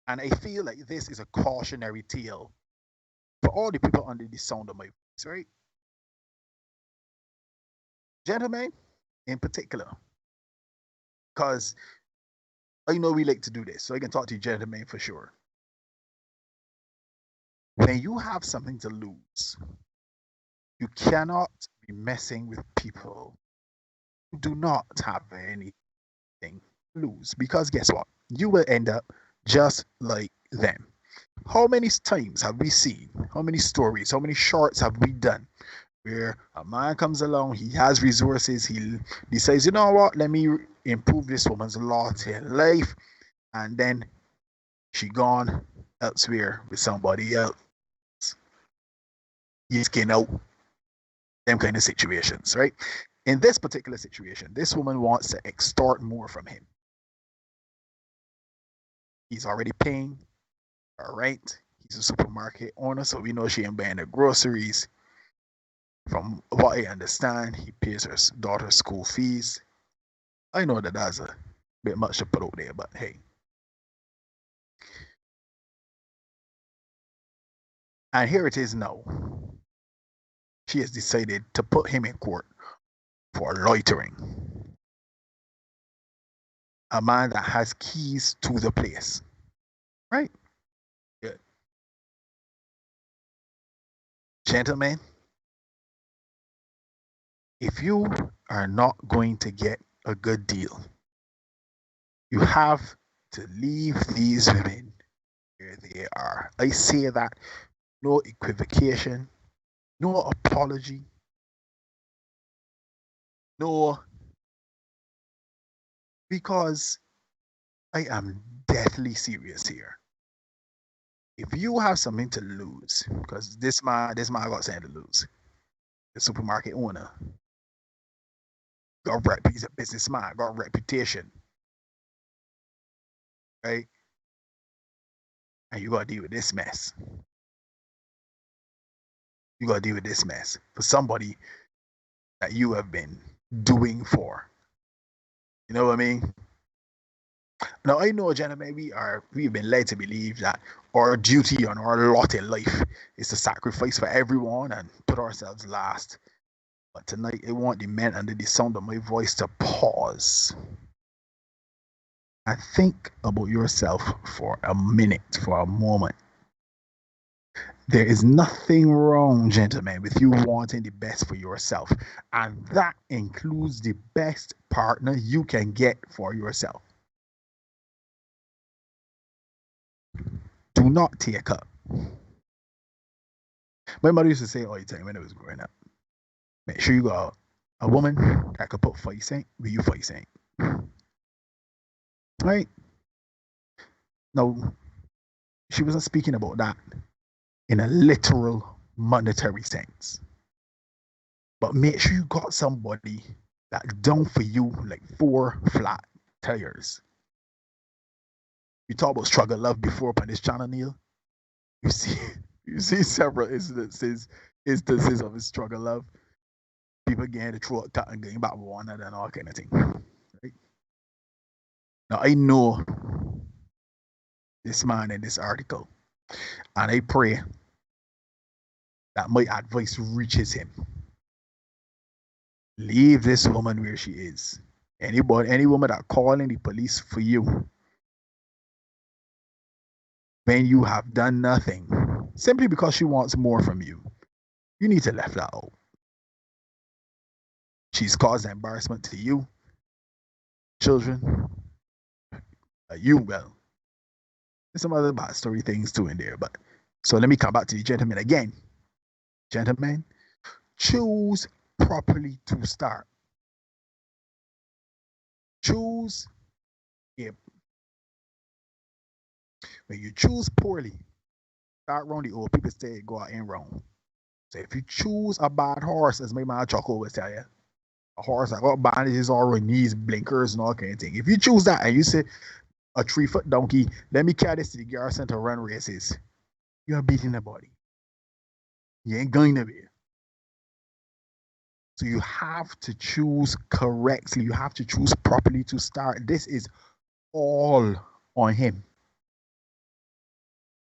And I feel like this is a cautionary tale for all the people under the sound of my voice, right? Gentlemen, in particular, because I know we like to do this, so I can talk to you gentlemen for sure. When you have something to lose, you cannot be messing with people who do not have anything to lose, because guess what? You will end up just like them. How many times have we seen, how many stories, how many shorts have we done where a man comes along, he has resources, he decides, you know what, let me improve this woman's lot in life, and then she gone elsewhere with somebody else. He's getting out. Them kind of situations, right? In this particular situation, this woman wants to extort more from him. He's already paying her rent. He's a supermarket owner, so we know she ain't buying the groceries. From what I understand, he pays her daughter's school fees. I know that that's a bit much to put out there, but hey. And here it is now. She has decided to put him in court for loitering. A man that has keys to the place. Right? Good. Gentlemen, if you are not going to get a good deal, you have to leave these women where they are. I say that no equivocation, no apology, no, because I am deathly serious here. If you have something to lose, because this man got something to lose. The supermarket owner he's a businessman, got a reputation, right? And you gotta deal with this mess. You gotta deal with this mess for somebody that you have been doing for. You know what I mean? Now I know, gentlemen, we've been led to believe that our duty and our lot in life is to sacrifice for everyone and put ourselves last. But tonight I want the men under the sound of my voice to pause and think about yourself for a minute, for a moment. There is nothing wrong, gentlemen, with you wanting the best for yourself. And that includes the best partner you can get for yourself. Do not take up. My mother used to say all the time when I was growing up, make sure you got a woman that could put 5 cents where you 5 cents. Right? Now, she wasn't speaking about that in a literal monetary sense. But make sure you got somebody that done for you like 4 flat tires. We talked about struggle love before on this channel, Neil. You see, you see several instances of his struggle love. People getting the throat cut and getting back one and all kind of thing. Right? Now I know this man in this article, and I pray that my advice reaches him. Leave this woman where she is. Any woman that calling the police for you when you have done nothing, simply because she wants more from you, you need to let that out. She's caused embarrassment to you, children, you, well, there's some other bad story things too in there. But so let me come back to the gentlemen again. Gentlemen, choose properly to start. Choose it. When you choose poorly, start wrong. The old people say go out and wrong. So if you choose a bad horse, as my man Chuck always tell you, a horse that got bandages or knees, blinkers, and all kind of thing. If you choose that and you say a 3-foot donkey, let me carry this to the garrison to run races, you're beating the body. You ain't going to be. So you have to choose correctly. You have to choose properly to start. This is all on him.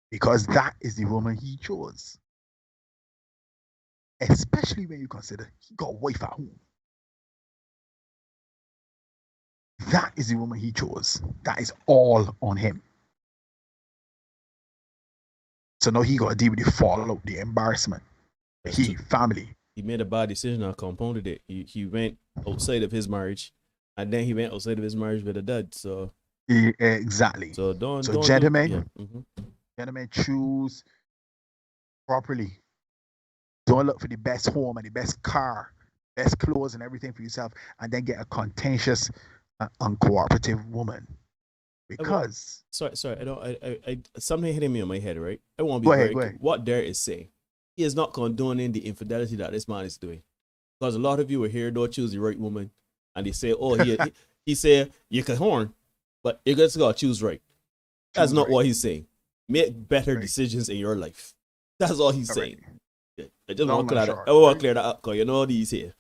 Because that is the woman he chose. Especially when you consider he got a wife at home. That is the woman he chose. That is all on him. So now he got to deal with the fallout, the embarrassment. Family. He made a bad decision and compounded it. He went outside of his marriage, and then he went outside of his marriage with a dud. So exactly. So gentlemen, gentlemen, choose properly. Don't look for the best home and the best car, best clothes and everything for yourself, and then get a contentious, uncooperative woman. Because sorry, I something hitting me on my head, right? I want to be very clear. What Derek is saying, he is not condoning the infidelity that this man is doing, because a lot of you are here don't choose the right woman, and they say, oh, he said you can horn, but you just gotta choose right. That's not what he's saying. Make better decisions in your life. That's all he's saying. Yeah. I just want to clear that up, because you know what he's here.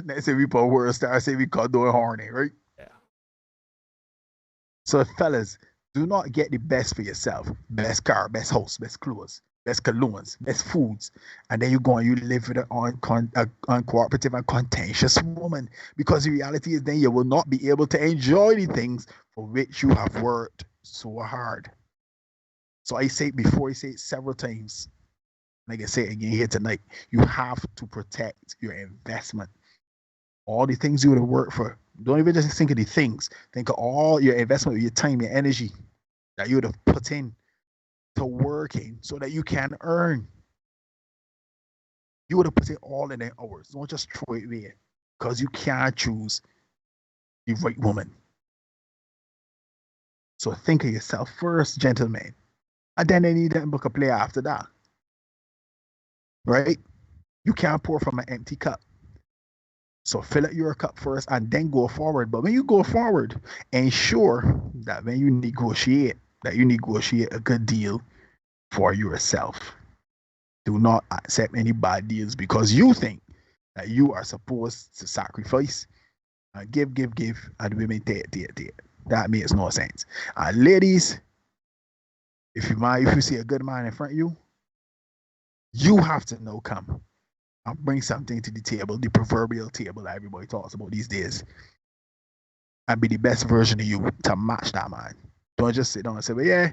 They say we put words there. I say we condone horny, right? Yeah. So fellas, do not get the best for yourself. Best car, best house, best clothes, best colognes, best foods. And then you go and you live with an uncooperative and contentious woman. Because the reality is then you will not be able to enjoy the things for which you have worked so hard. So I say it before, I say it several times. Like I say it again here tonight, you have to protect your investment. All the things you would have worked for. Don't even just think of the things. Think of all your investment, your time, your energy that you would have put in to working so that you can earn. You would have put it all in their hours. Don't just throw it away because you can't choose the right woman. So think of yourself first, gentlemen. And then they need to book a player after that. Right? You can't pour from an empty cup. So fill up your cup first and then go forward. But when you go forward, ensure that when you negotiate, a good deal for yourself. Do not accept any bad deals because you think that you are supposed to sacrifice and give, and women take. That makes no sense. Ladies, if you see a good man in front of you, you have to now come and bring something to the table, the proverbial table that everybody talks about these days, and be the best version of you to match that man. Don't just sit down and say, well, yeah,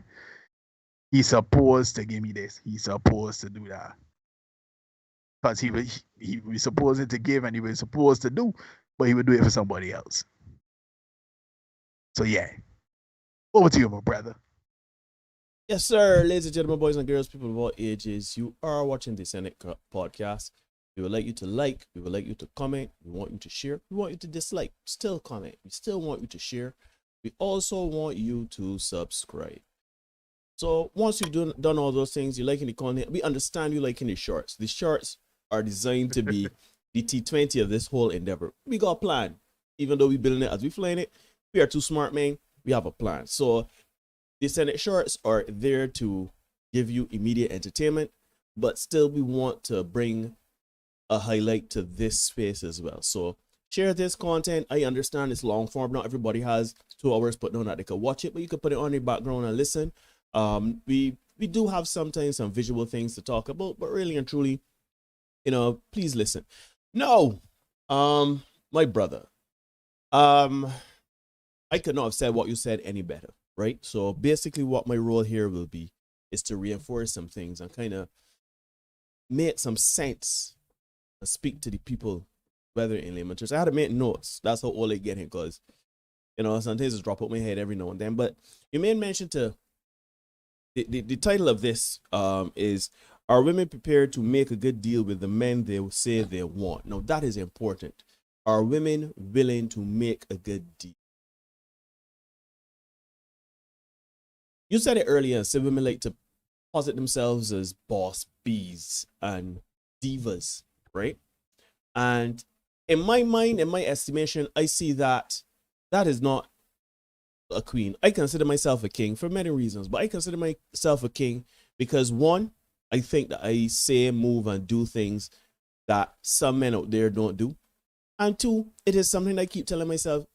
he's supposed to give me this. He's supposed to do that. Because he was supposed to give and he was supposed to do, but he would do it for somebody else. So, yeah. Over to you, my brother. Yes, sir. Ladies and gentlemen, boys and girls, people of all ages, you are watching the Senate podcast. We would like you to like. We would like you to comment. We want you to share. We want you to dislike. Still comment. We still want you to share. We also want you to subscribe. So once you've done all those things, you're liking the content, we understand you liking the shorts. The shorts are designed to be the T20 of this whole endeavor. We got a plan. Even though we're building it as we flying it, we are too smart, man. We have a plan. So the Senate shorts are there to give you immediate entertainment, but still we want to bring a highlight to this space as well. So share this content. I understand it's long form. Not everybody has 2 hours, but no, that they can watch it, but you can put it on your background and listen. We do have sometimes some visual things to talk about, but really and truly, you know, please listen. No, my brother, I could not have said what you said any better, right? So basically what my role here will be is to reinforce some things and kind of make some sense and speak to the people, whether in layman terms. I had to make notes. That's how all I get in, because, you know, sometimes it's drop out my head every now and then. But you made mention to the title of this is, are women prepared to make a good deal with the men they say they want? Now, that is important. Are women willing to make a good deal? You said it earlier, and said women like to posit themselves as boss bees and divas, right? And in my mind, in my estimation, I see that that is not a queen. I consider myself a king for many reasons, but I consider myself a king because, one, I think that I say, move, and do things that some men out there don't do. And 2, it is something I keep telling myself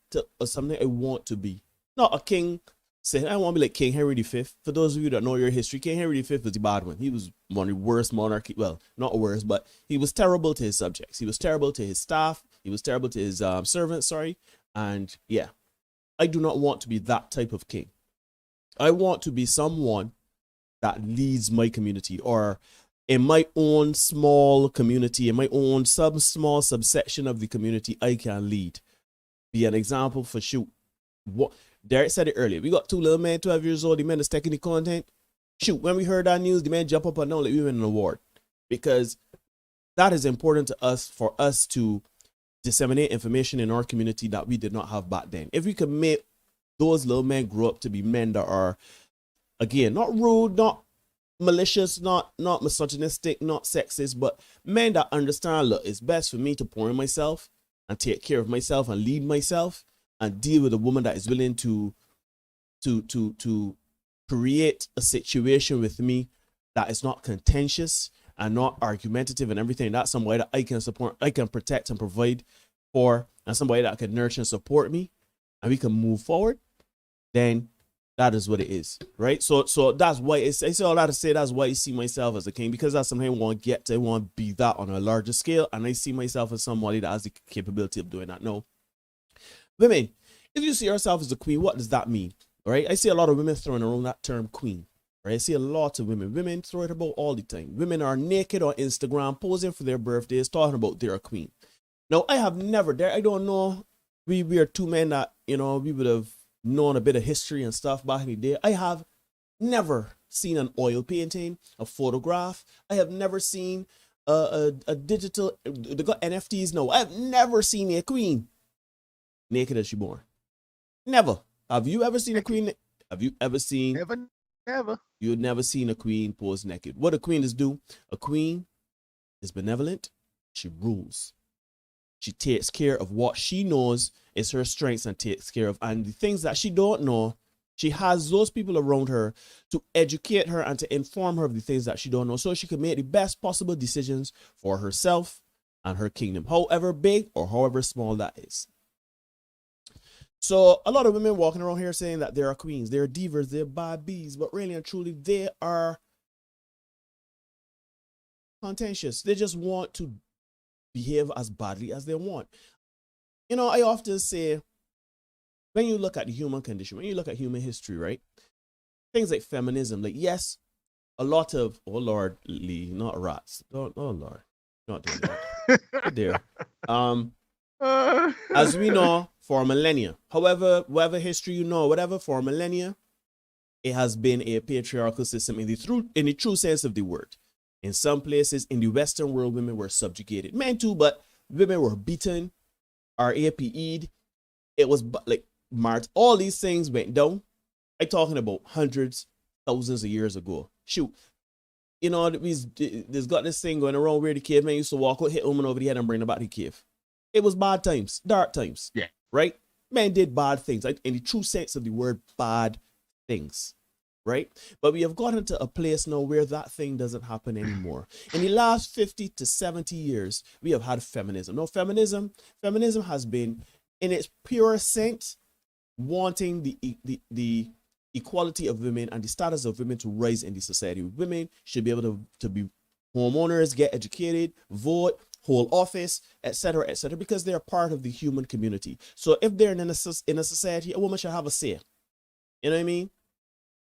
something I want to be. Not a king saying, I want to be like King Henry V. For those of you that know your history, King Henry V was the bad one. He was one of the worst monarchy. Well, not worst, but he was terrible to his subjects. He was terrible to his staff. He was terrible to his servants, sorry. And yeah, I do not want to be that type of king. I want to be someone that leads my community, or in my own small community, in my own small subsection of the community, I can lead. Be an example for shoot. What Derek said it earlier. We got 2 little men, 12 years old, the men is taking the content. Shoot, when we heard that news, the man jump up and down like we win an award. Because that is important to us, for us to disseminate information in our community that we did not have back then. If we could make those little men grow up to be men that are, again, not rude, not malicious, not misogynistic, not sexist, but men that understand, look, it's best for me to pour in myself and take care of myself and lead myself and deal with a woman that is willing to create a situation with me that is not contentious and not argumentative and everything. That's somebody that I can support, I can protect and provide for, and somebody that can nurture and support me, and we can move forward. Then that is what it is, right? So that's why I say all that to say that's why I see myself as a king, because that's something I want to get to. I want to be that on a larger scale, and I see myself as somebody that has the capability of doing that. No, women, if you see yourself as a queen, what does that mean? All right, I see a lot of women throwing around that term queen. Right, I see a lot of women throw it about all the time. Women are naked on Instagram posing for their birthdays, talking about they're a queen. Now, I have never, I don't know, we are 2 men that, you know, we would have known a bit of history and stuff back in the day. I have never seen an oil painting, a photograph. I have never seen a digital, they got NFTs now. I have never seen a queen naked as she born. Never. Have you ever seen a queen? Have you ever seen? Never. You've never seen a queen pose naked. What a queen is do? A queen is benevolent. She rules. She takes care of what she knows is her strengths and takes care of. And the things that she don't know, she has those people around her to educate her and to inform her of the things that she don't know, so she can make the best possible decisions for herself and her kingdom, however big or however small that is. So a lot of women walking around here saying that there are queens, they're divas, they're bad bees, but really and truly they are contentious. They just want to behave as badly as they want. You know, I often say, when you look at the human condition, when you look at human history, right? Things like feminism, like, yes, a lot of, oh Lord, Lee, not rats. Oh Lord, not doing that. There. As we know, for millennia, however, whatever history you know, whatever, for millennia, it has been a patriarchal system in the true sense of the word. In some places in the Western world, women were subjugated. Men too, but women were beaten, RAPE'd. It was like marked. All these things went down. I'm talking about hundreds, thousands of years ago. Shoot. You know, there's got this thing going around where the cavemen used to walk out, hit a woman over the head and bring her back to the cave. It was bad times, dark times. Yeah. Right? Men did bad things. In the true sense of the word, bad things. right? But we have gotten to a place now where that thing doesn't happen anymore. In the last 50 to 70 years, we have had feminism. Now, feminism has been, in its pure sense, wanting the equality of women and the status of women to rise in the society. Women should be able to be homeowners, get educated, vote, hold office, etc., because they are part of the human community. So if they're in a society, a woman should have a say. You know what I mean?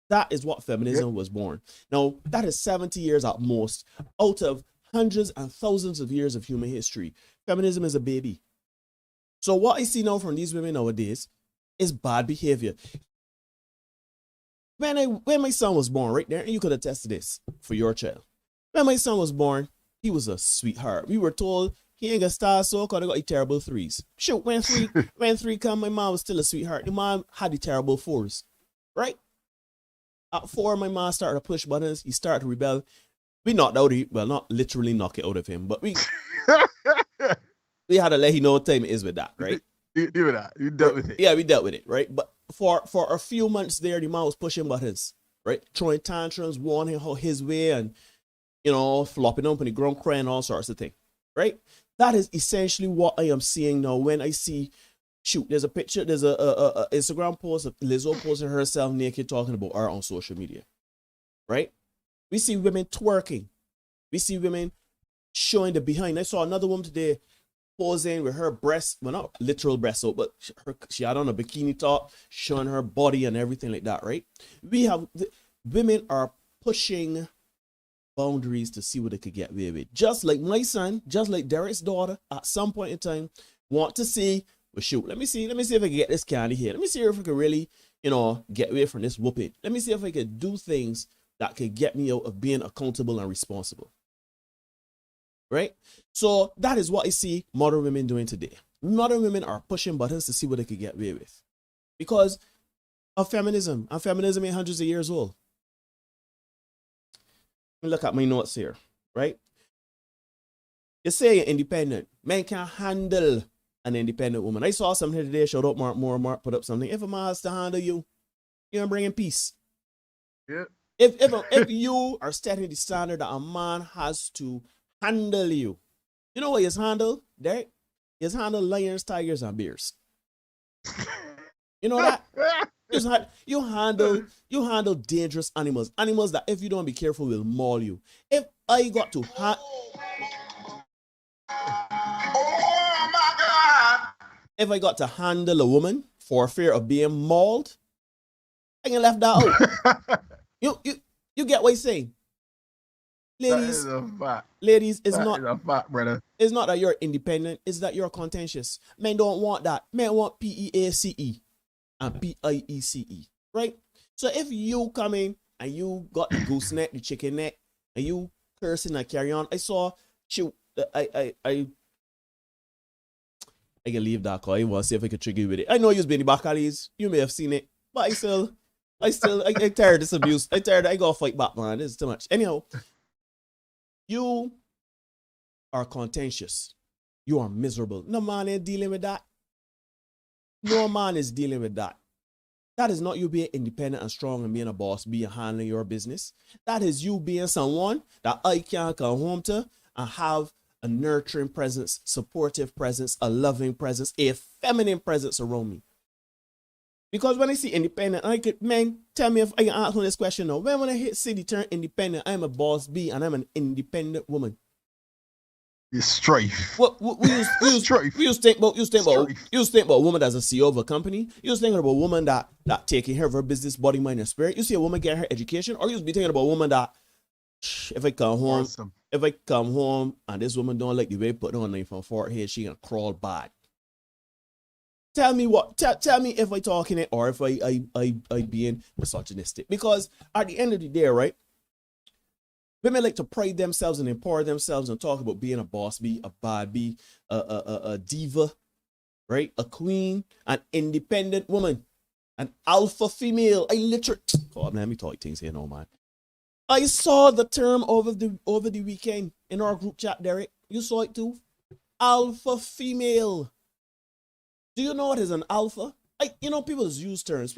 That is what feminism was born. Now, that is 70 years at most out of hundreds and thousands of years of human history. Feminism is a baby. So what I see now from these women nowadays is bad behavior. When my son was born, right there, and you could attest to this for your child. When my son was born, he was a sweetheart. We were told he ain't gonna start so because I got the terrible threes. Shoot, when three come, my mom was still a sweetheart. The mom had the terrible fours, right? At 4, my mom started to push buttons. He started to rebel. We knocked out, well, not literally knock it out of him, but we had to let him know what time it is with that, right? You dealt with it. Yeah, we dealt with it, right? But for a few months there, the mom was pushing buttons, right? Throwing tantrums, warning how his way, and flopping up on the ground, crying, all sorts of things, right? That is essentially what I am seeing now when I see, there's a picture, there's a Instagram post of Lizzo posting herself naked talking about art on social media, right? We see women twerking. We see women showing the behind. I saw another woman today posing with her breasts, well, not literal breasts, but she had on a bikini top, showing her body and everything like that, right? Women are pushing boundaries to see what they could get away with. Just like my son, just like Derek's daughter, at some point in time, want to see, well, shoot, let me see if I can get this candy here. Let me see if I can really, get away from this whooping. Let me see if I can do things that could get me out of being accountable and responsible. Right? So that is what I see modern women doing today. Modern women are pushing buttons to see what they could get away with because of feminism. And feminism ain't hundreds of years old. Let me look at my notes here, right? You say you're independent. Men can't handle an independent woman. I saw something today, showed up Mark put up something. If a man has to handle you, you're bringing peace. Yeah. If you are setting the standard that a man has to handle you, you know what he's handled, Derek? He's handled lions, tigers, and bears. You know that? You handle dangerous animals that if you don't be careful will maul you. If I got to if I got to handle a woman for fear of being mauled, I can left that out. You get what I'm saying? Ladies, it's not a fact, brother. It's not that you're independent, it's that you're contentious. Men don't want that. Men want PEACE and PIECE, right? So if you come in and you got the goose neck, the chicken neck, and you cursing and carry on, I can leave that call. I want to see if I can trigger you with it. I know you've been in the back alleys. You may have seen it, but I tired this abuse. I gotta fight back, man. This is too much. Anyhow, you are contentious. You are miserable. No man ain't dealing with that. No man is dealing with that. That is not you being independent and strong and being a boss, being handling your business. That is you being someone that I can come home to and have a nurturing presence, supportive presence, a loving presence, a feminine presence around me. Because when I see independent, tell me if I can answer this question now. When I see the term independent, I'm a boss B and I'm an independent woman. It's strife. We used to think about a woman that's a CEO of a company. You was thinking about a woman that taking care of her business, body, mind, and spirit. You see a woman getting her education, or you be thinking about a woman that if I come home and this woman don't like the way I put on from forehead, she gonna crawl bad. Tell me if I talking it or if I being misogynistic. Because at the end of the day, right? Women like to pride themselves and empower themselves and talk about being a boss bee, a bad bee, a diva, right? A queen, an independent woman, an alpha female. Let me talk things here now, man. I saw the term over the weekend in our group chat, Derek. You saw it too? Alpha female. Do you know what is an alpha? People just use terms.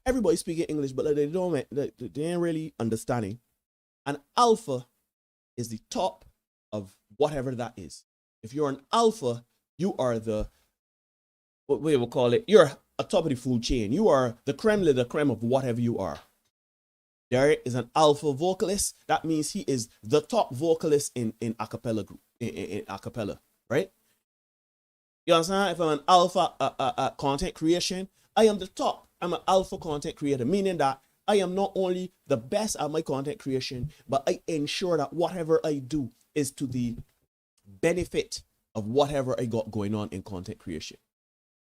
Everybody speaking English, but they ain't really understanding. An alpha is the top of whatever that is. If you're an alpha, you are what we will call it, you're a top of the food chain. You are the creme de la creme of whatever you are. There is an alpha vocalist. That means he is the top vocalist in acapella group, in acapella, right? You understand? If I'm an alpha content creation, I am the top. I'm an alpha content creator, meaning that I am not only the best at my content creation, but I ensure that whatever I do is to the benefit of whatever I got going on in content creation,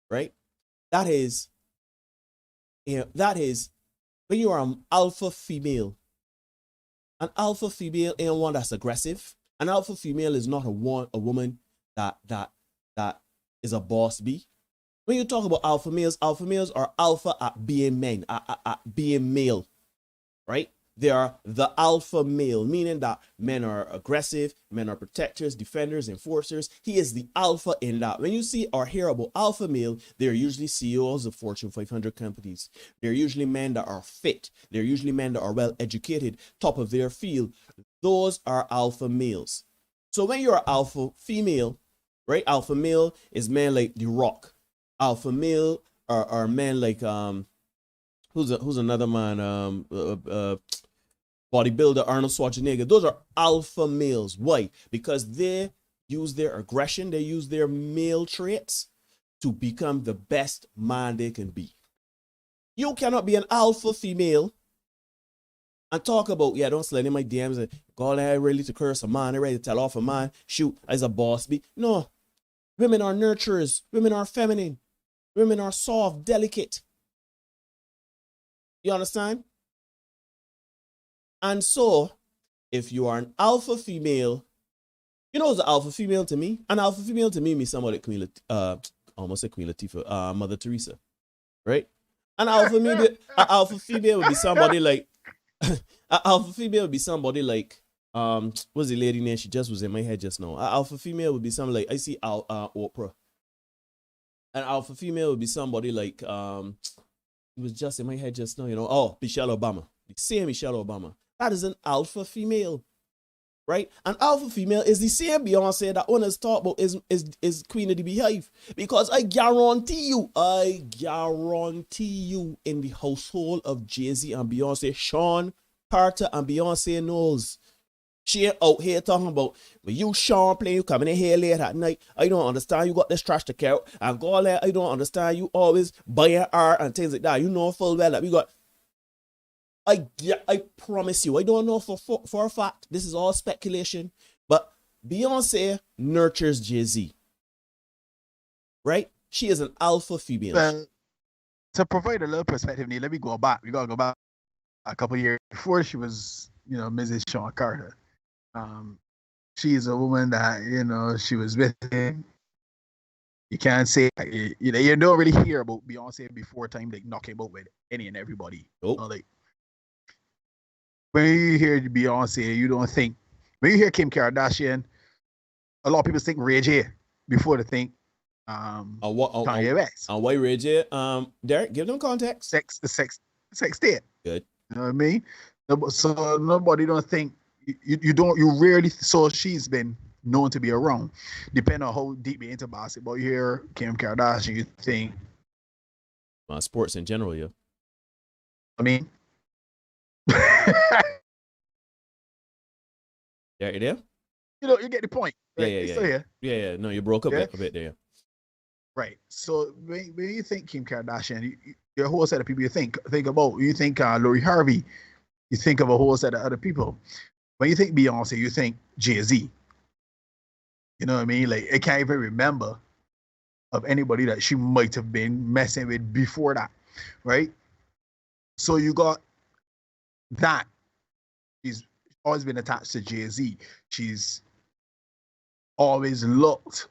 right? That is when you are an alpha female. An alpha female ain't one that's aggressive. An alpha female is not a woman that is a boss bee. When you talk about alpha males are alpha at being men, at being male, right? They are the alpha male, meaning that men are aggressive, men are protectors, defenders, enforcers. He is the alpha in that. When you see or hear about alpha male, they're usually CEOs of Fortune 500 companies. They're usually men that are fit. They're usually men that are well educated, top of their field. Those are alpha males. So when you're alpha female, right? Alpha male is men like The Rock. Alpha male are men like who's another man, bodybuilder Arnold Schwarzenegger. Those are alpha males. Why? Because they use their aggression, they use their male traits to become the best man they can be. You cannot be an alpha female and talk about, don't slide in my DMs and God, I ready to curse a man, I ready to tell off a man, shoot, as a boss be. No. Women are nurturers, women are feminine, women are soft, delicate. You understand? And so, if you are an alpha female, you know what's an alpha female to me? An alpha female to me means somebody like Queen Latifah, Mother Teresa, right? An alpha female would be somebody like, what's the lady name? She just was in my head just now. An alpha female would be something like, I see Oprah. An alpha female would be somebody like, it was just in my head just now, Michelle Obama. The same Michelle Obama. That is an alpha female, right? An alpha female is the same Beyonce that owners talk about is Queen of the Beehive. Because I guarantee you, in the household of Jay-Z and Beyonce, Sean Carter and Beyonce knows. She ain't out here talking about, when you Sean playing, you coming in here late at night. I don't understand, you got this trash to carry. And go there, I don't understand, you always buying art and things like that. You know full well that we got. I promise you, I don't know for a fact, this is all speculation, but Beyonce nurtures Jay-Z, right? She is an alpha female. Well, to provide a little perspective, Neil, let me go back. We got to go back a couple of years before she was, Mrs. Sean Carter. She is a woman that, she was with him. You can't say, you don't really hear about Beyonce before time, like knocking about with any and everybody. Nope. When you hear Beyonce, you don't think. When you hear Kim Kardashian, a lot of people think Ray J before they think Kanye West. Why Ray J? Derek, give them context. Sex state. Good. You know what I mean? So nobody don't think you rarely. So she's been known to be around. Depending on how deep you're into basketball, you hear Kim Kardashian, you think. Sports in general, yeah. I mean. Yeah, you there? You get the point. Right? Yeah. No, you broke up a bit there. Right. So when you think Kim Kardashian, your whole set of people you think about. You think Lori Harvey. You think of a whole set of other people. When you think Beyonce, you think Jay-Z. You know what I mean? Like, I can't even remember of anybody that she might have been messing with before that, right? So you got that. She's always been attached to Jay-Z. She's always looked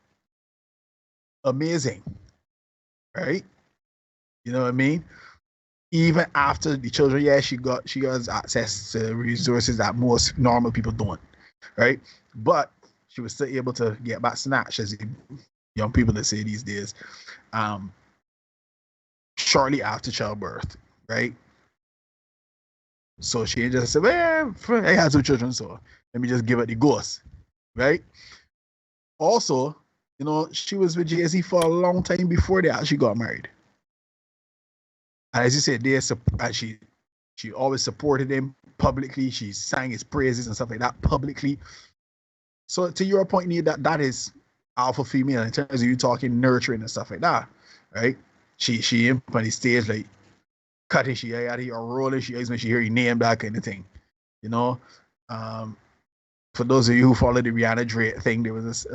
amazing, right? You know what I mean? Even after the children, she has access to resources that most normal people don't, right? But she was still able to get back snatched, as young people that say these days. shortly after childbirth, right? So she just said, well, I had 2 children, so let me just give it the ghost, right? Also, you know, she was with Jay-Z for a long time before they actually got married. And as you said, she always supported him publicly. She sang his praises and stuff like that publicly. So to your point, Neil, that is alpha female in terms of you talking nurturing and stuff like that, right? She on the stage like cutting, she out here or rolling, she always make she hear your name, that kind of thing, you know. For those of you who follow the Rihanna Drake thing, there was this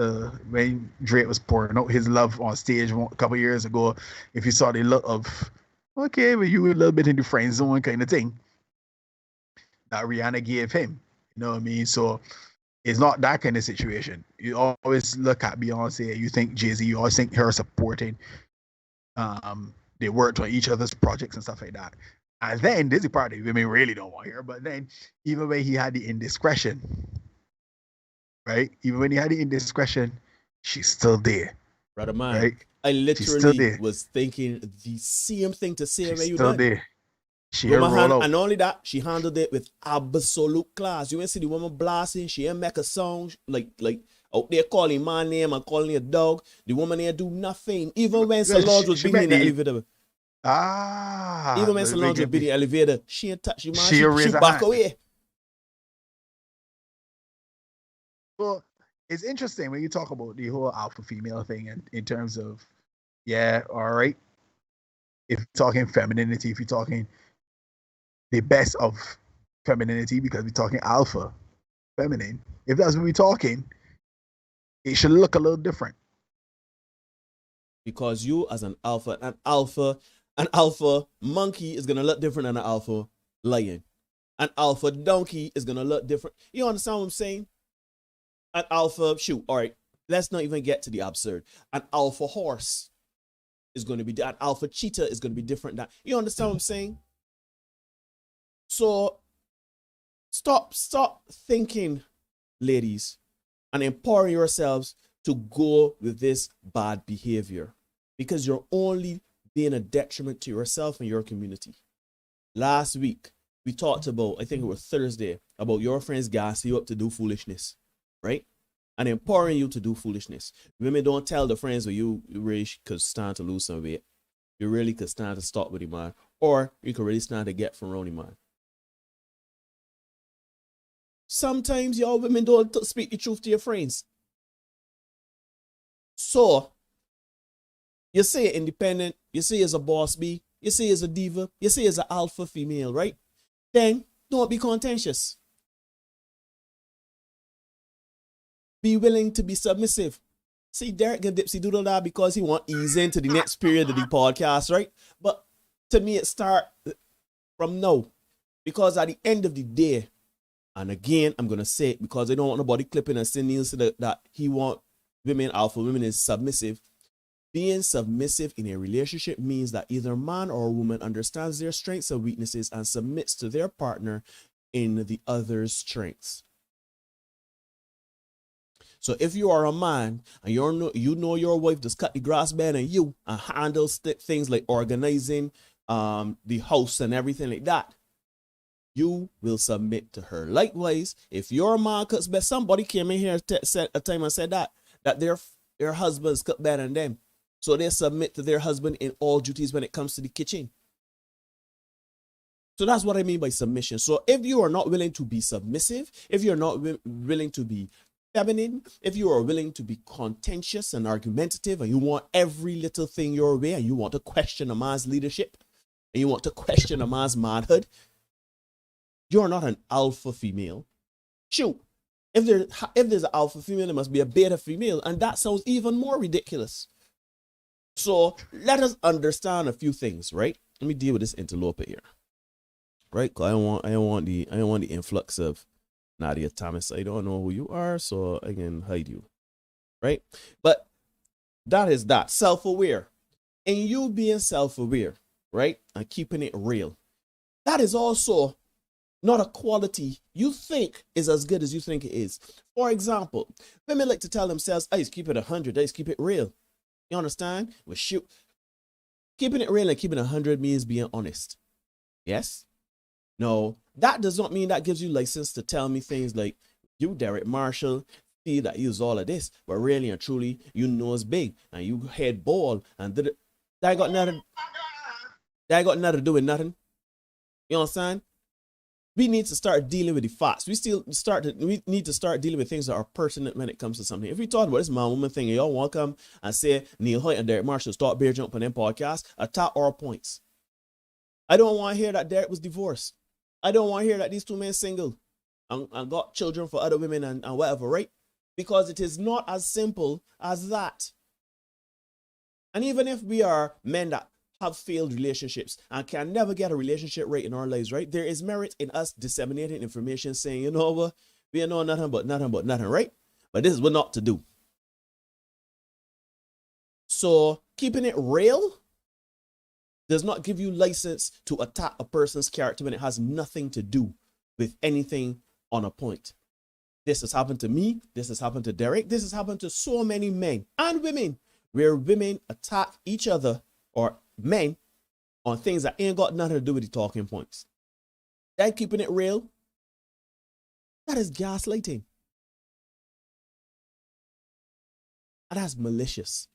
when Drake was pouring out his love on stage a couple years ago. If you saw the look of okay, but you were a little bit in the friend zone kind of thing that Rihanna gave him, you know what I mean? So it's not that kind of situation. You always look at Beyonce, you think Jay-Z, you always think her supporting. They worked on each other's projects and stuff like that. And then this is part that women really don't want to hear. But then even when he had the indiscretion, right? Even when he had the indiscretion, she's still there. Brother man, right? I literally was thinking the same thing to say when you still done. There. She And not only that, she handled it with absolute class. You ain't see the woman blasting. She ain't make a song like out there calling my name and calling a dog. The woman ain't do nothing. Even when Solange was beating in the elevator. Even when Solange was beating the elevator, she ain't touch you, man. She back away. Well, it's interesting when you talk about the whole alpha female thing in terms of, yeah, all right. If you're talking femininity, if you're talking the best of femininity, because we're talking alpha, feminine. If that's what we're talking, it should look a little different. Because you as an alpha monkey is gonna look different than an alpha lion. An alpha donkey is gonna look different. You understand what I'm saying? An alpha, all right, let's not even get to the absurd. An alpha horse is going to be, an alpha cheetah is going to be different than, you understand what I'm saying? So stop thinking, ladies, and empowering yourselves to go with this bad behavior, because you're only being a detriment to yourself and your community. Last week, we talked about, I think it was Thursday, about your friends gassing you up to do foolishness, right? And empowering you to do foolishness. Women don't tell the friends where you really could stand to lose some weight. You really could stand to stop with him, man. Or you could really stand to get from around him, man. Sometimes y'all women don't speak the truth to your friends. So, you say independent, you say as a boss B, you say as a diva, you say as an alpha female, right? Then don't be contentious. Be willing to be submissive. See, Derek give Dipsy Doodle that because he want ease into the next period of the podcast, right? But to me, it start from now. Because at the end of the day, and again, I'm going to say it because I don't want nobody clipping and saying Neil said that he want women, alpha women is submissive. Being submissive in a relationship means that either man or woman understands their strengths and weaknesses and submits to their partner in the other's strengths. So if you are a man and you know your wife just cut the grass better than you and handles things like organizing the house and everything like that, you will submit to her. Likewise, if your man cuts better, somebody came in here said a time and said that their husbands cut better than them. So they submit to their husband in all duties when it comes to the kitchen. So that's what I mean by submission. So if you are not willing to be submissive, if you're not willing to be feminine, if you are willing to be contentious and argumentative and you want every little thing your way and you want to question a man's leadership and you want to question a man's manhood, you're not an alpha female. Shoot, if there's an alpha female, there must be a beta female, and that sounds even more ridiculous. So let us understand a few things, right? Let me deal with this interloper here, right? Cause I don't want the influx of Nadia Thomas. I don't know who you are, so I can hide you, right? But that is that self-aware, and you being self-aware, right, and keeping it real. That is also not a quality you think is as good as you think it is. For example, women like to tell themselves, I just keep it 100, I just keep it real. You understand? Well, shoot, Keeping it real and keeping 100 means being honest. Yes? No, that does not mean that gives you license to tell me things like, you, Derek Marshall, see that you use all of this, but really and truly, you nose big and you head bald and that got nothing. That got nothing to do with nothing. You understand? We need to start dealing with the facts. We need to start dealing with things that are pertinent when it comes to something. If we talk about this man woman thing and y'all want to come and say Neil Hoyt and Derek Marshall start bear jump on them podcasts, attack our points. I don't want to hear that Derek was divorced. I don't want to hear that these two men single and got children for other women and whatever, right? Because it is not as simple as that. And even if we are men that have failed relationships and can never get a relationship right in our lives, right? There is merit in us disseminating information saying, you know what, we know nothing but nothing, right? But this is what not to do. So keeping it real does not give you license to attack a person's character when it has nothing to do with anything on a point. This has happened to me. This has happened to Derek. This has happened to so many men and women, where women attack each other or men on things that ain't got nothing to do with the talking points. That keeping it real, that is gaslighting. And that's malicious.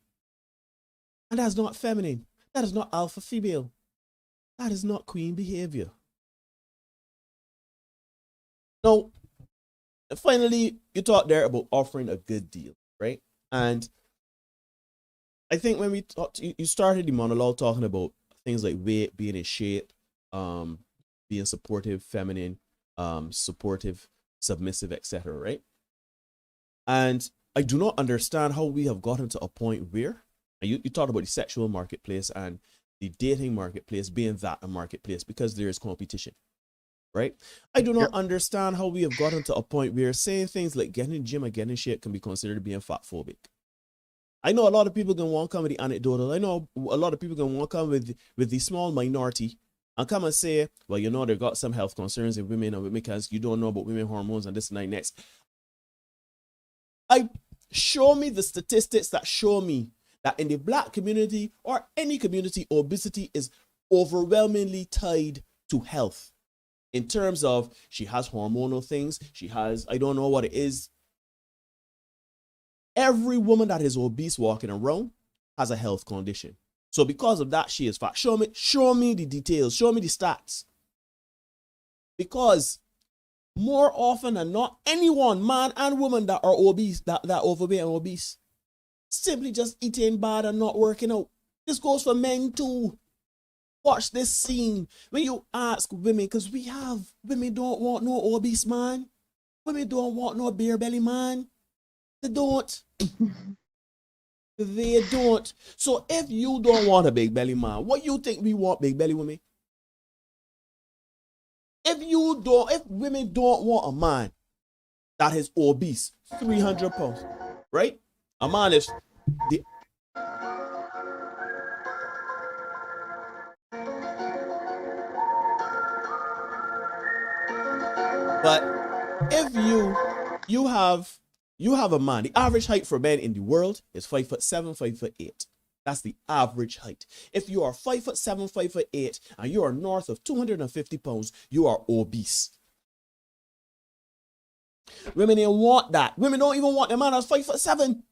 And that's not feminine. That is not alpha female. That is not queen behavior. Now, finally, you talked there about offering a good deal, right? And I think when we talked, you started the monologue talking about things like weight, being in shape, being supportive, feminine, supportive, submissive, etc., right? And I do not understand how we have gotten to a point where, and you talked about the sexual marketplace and the dating marketplace being that a marketplace because there is competition, right? I do not understand how we have gotten to a point where saying things like getting in the gym and getting in shape can be considered being fat phobic. I know a lot of people can want to come with the anecdotal. I know a lot of people can want to come with the small minority and come and say, well, you know, they've got some health concerns in women and because you don't know about women hormones and this and that next. Show me the statistics that show me that in the Black community or any community, obesity is overwhelmingly tied to health. In terms of she has hormonal things, she has, I don't know what it is. Every woman that is obese walking around has a health condition. So because of that, she is fat. Show me the details. Show me the stats. Because more often than not, anyone, man and woman that are obese, that overweight and obese, simply just eating bad and not working out. This goes for men too. Watch this scene. When you ask women, because women don't want no obese man. Women don't want no beer belly man. They don't. They don't. So if you don't want a big belly man, what you think we want big belly women? If women don't want a man that is obese, 300 pounds, right? A man is the but if you have a man, the average height for men in the world is 5'7", 5'8". That's the average height. If you are 5'7", 5'8", and you are north of 250 pounds, you are obese. Women don't want that. Women don't even want a man that's 5'7".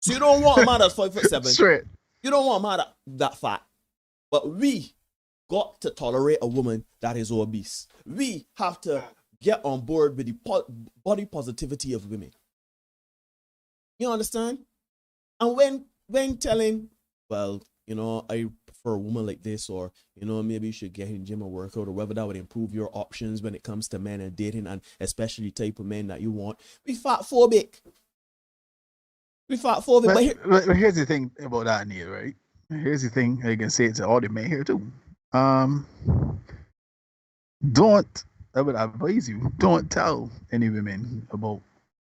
So you don't want a man that's 5'7". Straight. You don't want a man that fat. But we got to tolerate a woman that is obese. We have to get on board with the body positivity of women. You understand? And when telling, well, you know, I prefer a woman like this, or, you know, maybe you should get in the gym or work out, or whether that would improve your options when it comes to men and dating, and especially the type of men that you want, be fat phobic. But here's the thing about that, Neil, right? Here's the thing, I can say it to all the men here too. I would advise you, don't tell any women about,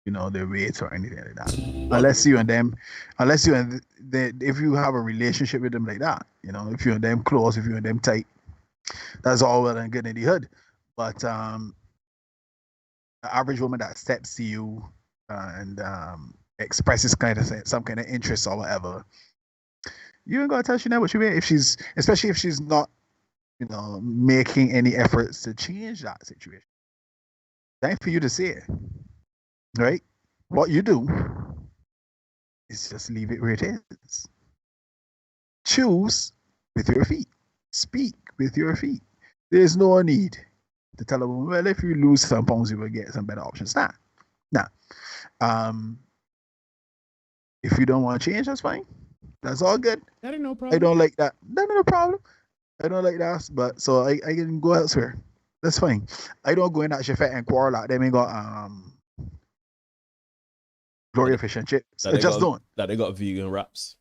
you know, their weight or anything like that. Unless you and if you have a relationship with them like that, you know, if you and them close, if you and them tight, that's all well and good in the hood. But the average woman that steps to you and expresses some kind of interest or whatever, You ain't gotta tell Chanel what you mean especially if she's not, making any efforts to change that situation. Thanks for you to say it, right? What you do is just leave it where it is. Choose with your feet. Speak with your feet. There's no need to tell a woman, well, if you lose some pounds, you will get some better options. Nah. If you don't want to change, that's fine. That's all good. That ain't no problem. I don't like that. No problem. I don't like that, but so I can go elsewhere. That's fine. I don't go in that Chefette and quarrel out. They may got Gloria fish and chips. I just don't. That they got vegan wraps.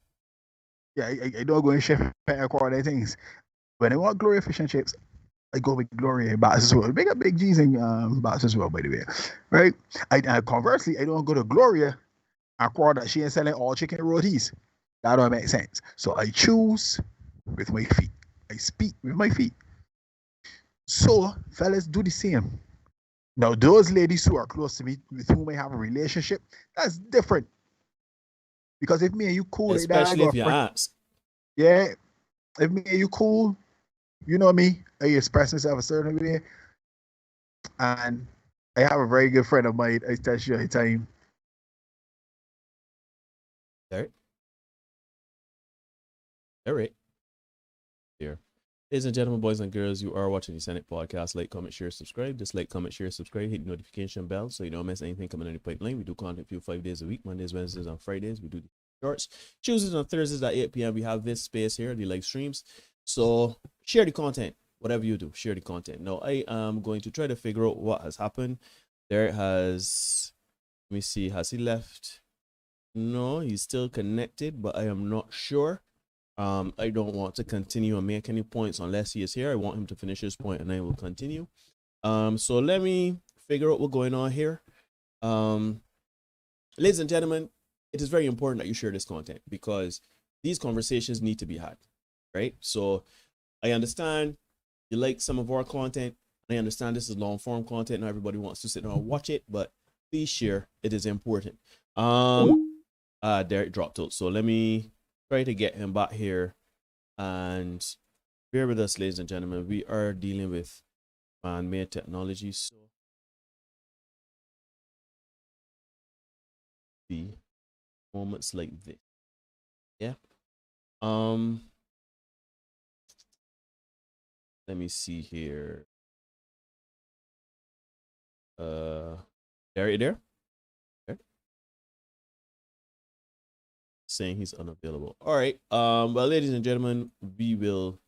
Yeah, I don't go in Chefette and quarrel their things. When I want Gloria fish and chips, I go with Gloria Bats as well. Big up Big G's and Bats as well, by the way. Right? Conversely, I don't go to Gloria and quarrel that she ain't selling all chicken rotis. That don't make sense. So I choose with my feet. I speak with my feet. So, fellas, do the same. Now, those ladies who are close to me, with whom I have a relationship, that's different. Because if me and you cool, especially if you ask. Yeah, if me and you cool, you know me, I express myself a certain way. And I have a very good friend of mine, I tell you all the time. All right. Here. Ladies and gentlemen, boys and girls, you are watching the Senate podcast. Like, comment, share, subscribe. Just like, comment, share, subscribe. Hit the notification bell so you don't miss anything coming in the pipeline. We do content for you 5 days a week, Mondays, Wednesdays, and Fridays. We do the shorts. Tuesdays and Thursdays at 8 p.m. We have this space here, the live streams. So share the content. Whatever you do, share the content. Now, I am going to try to figure out what has happened. There has, let me see, has he left? No, he's still connected, but I am not sure. I don't want to continue and make any points unless he is here. I want him to finish his point and I will continue. So let me figure out what's going on here. Ladies and gentlemen, it is very important that you share this content because these conversations need to be had, right? So I understand you like some of our content. I understand this is long form content and everybody wants to sit down and watch it, but please share. It is important. Derek dropped out. So let me try to get him back here and bear with us, ladies and gentlemen. We are dealing with man-made technology, so be moments like this. Yeah. Let me see here. Derek, there? Saying he's unavailable. All right. Well, ladies and gentlemen, we will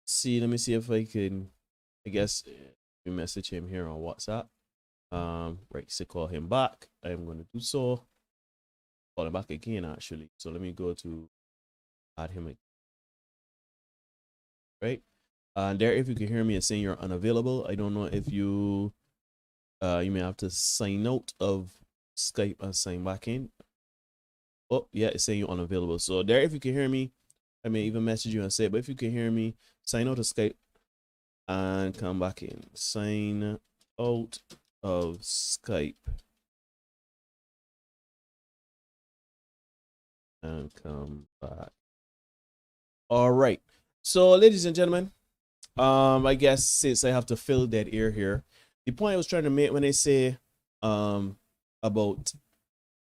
see. Let me see if I can, I guess, we message him here on WhatsApp. Right, so call him back. I'm going to do so. Call him back again, actually. So let me go to add him again. Right. There, if you can hear me, it's saying you're unavailable. I don't know if you, you may have to sign out of Skype and sign back in. Oh, yeah, it's saying you're unavailable. So there, if you can hear me, I may even message you and say, but if you can hear me, sign out of Skype and come back in. Sign out of Skype and come back. All right. So, ladies and gentlemen, I guess since I have to fill dead air here, the point I was trying to make when I say about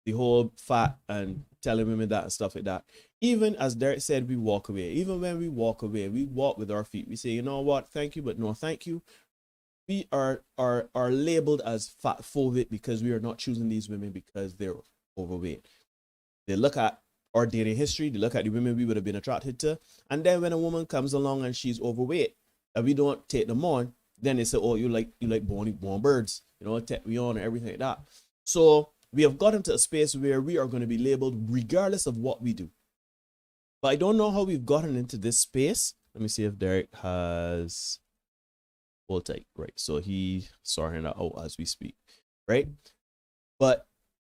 the whole fat and telling women that and stuff like that. Even as Derek said, we walk away. Even when we walk away, we walk with our feet. We say, you know what? Thank you, but no thank you. We are labeled as fat phobic because we are not choosing these women because they're overweight. They look at our dating history. They look at the women we would have been attracted to. And then when a woman comes along and she's overweight and we don't take them on, then they say, oh, you like born birds, you know, take me on and everything like that. So we have gotten to a space where we are going to be labeled regardless of what we do. But I don't know how we've gotten into this space. Let me see if Derek has hold tight. Right. So he's sorting that out as we speak. Right. But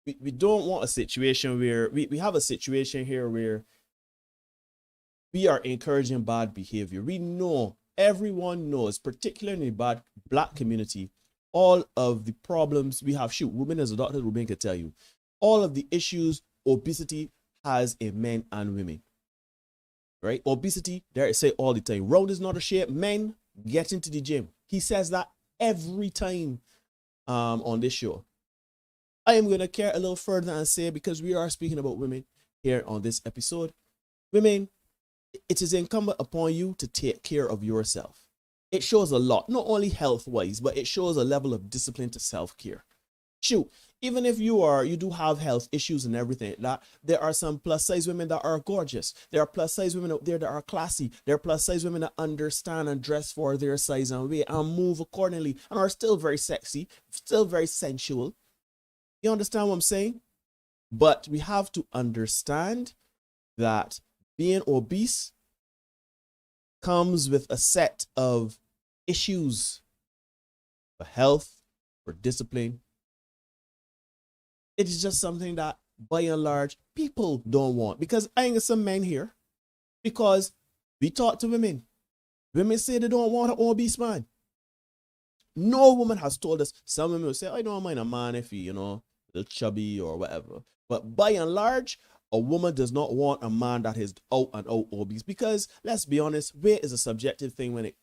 we don't want a situation where we have a situation here where we are encouraging bad behavior. We know, everyone knows, particularly in the black community, all of the problems we have. Shoot, Ruben as a doctor, Ruben can tell you all of the issues obesity has in men and women. right? Obesity, there I say all the time. Round is not a shape. Men, get into the gym. He says that every time on this show. I am going to carry a little further and say, because we are speaking about women here on this episode, women, it is incumbent upon you to take care of yourself. It shows a lot, not only health-wise, but it shows a level of discipline to self-care. Shoot, even if you do have health issues and everything, that there are some plus size women that are gorgeous. There are plus size women out there that are classy. There are plus size women that understand and dress for their size and weight and move accordingly and are still very sexy, still very sensual. You understand what I'm saying? But we have to understand that being obese comes with a set of issues for health, for discipline. It is just something that, by and large, people don't want. Because I ain't some men here. Because we talk to women. Women say they don't want an obese man. No woman has told us. Some women will say, I don't mind a man if he, a little chubby or whatever. But by and large, a woman does not want a man that is out and out obese. Because, let's be honest, weight is a subjective thing when it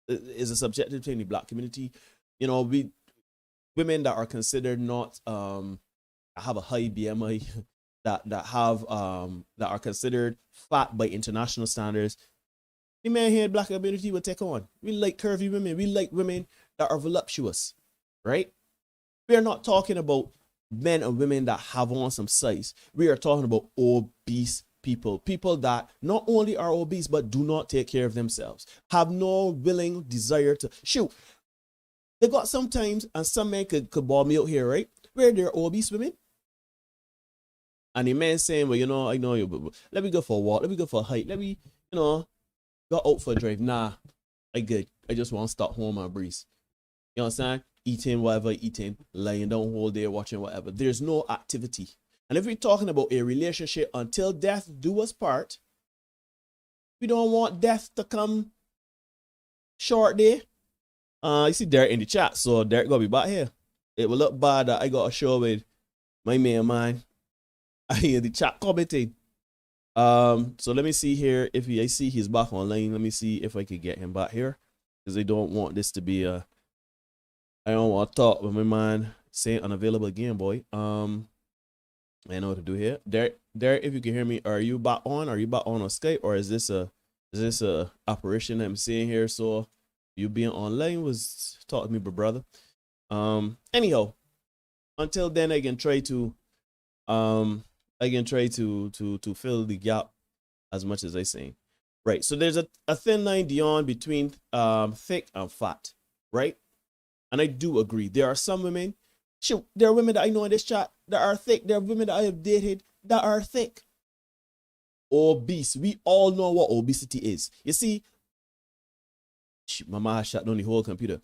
is a subjective thing in the black community. Women that are considered not have a high BMI, that are considered fat by international standards, the men here in black community will take on. We like curvy women. We like women that are voluptuous, right? We are not talking about men and women that have on some size. We are talking about obese people that not only are obese but do not take care of themselves, have no willing desire to shoot. They got sometimes, and some men could ball me out here, right? Where they're obese women. And the man saying, well, I know you, but let me go for a walk. Let me go for a hike. Let me, go out for a drive. Nah, I good. I just want to stop home and breathe. You understand? Eating whatever, eating, lying down whole day, watching whatever. There's no activity. And if we're talking about a relationship until death do us part, we don't want death to come short there. You see Derek in the chat, so Derek gonna be back here. It will look bad that I got a show with my man. I hear the chat commenting. So let me see here if I see he's back online. Let me see if I can get him back here, because I don't want this to be I don't want to talk with my man saying unavailable again, boy. I know what to do here. Derek, if you can hear me, are you back on? Are you back on Skype, or is this a apparition I'm seeing here? So you being online was talk to me, brother. Anyhow, until then, I can try to fill the gap as much as I say. Right. So there's a thin line beyond between thick and fat, right? And I do agree. There are some women, there are women that I know in this chat that are thick. There are women that I have dated that are thick. Obese. We all know what obesity is. You see, mama has shut down the whole computer.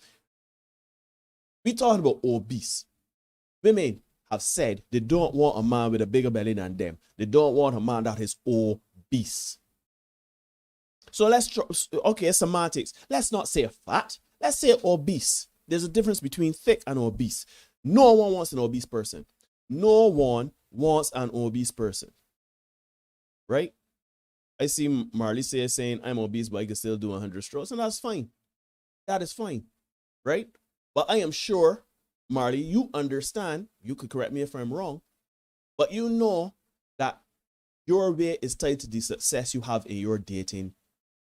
We talking about obese. Women have said they don't want a man with a bigger belly than them. They don't want a man that is obese. So okay, semantics. Let's not say fat. Let's say obese. There's a difference between thick and obese. No one wants an obese person. No one wants an obese person. Right? I see Marley saying, I'm obese, but I can still do 100 strokes, and that's fine. That is fine. Right? But I am sure, Marley, you understand, you could correct me if I'm wrong, but you know that your weight is tied to the success you have in your dating,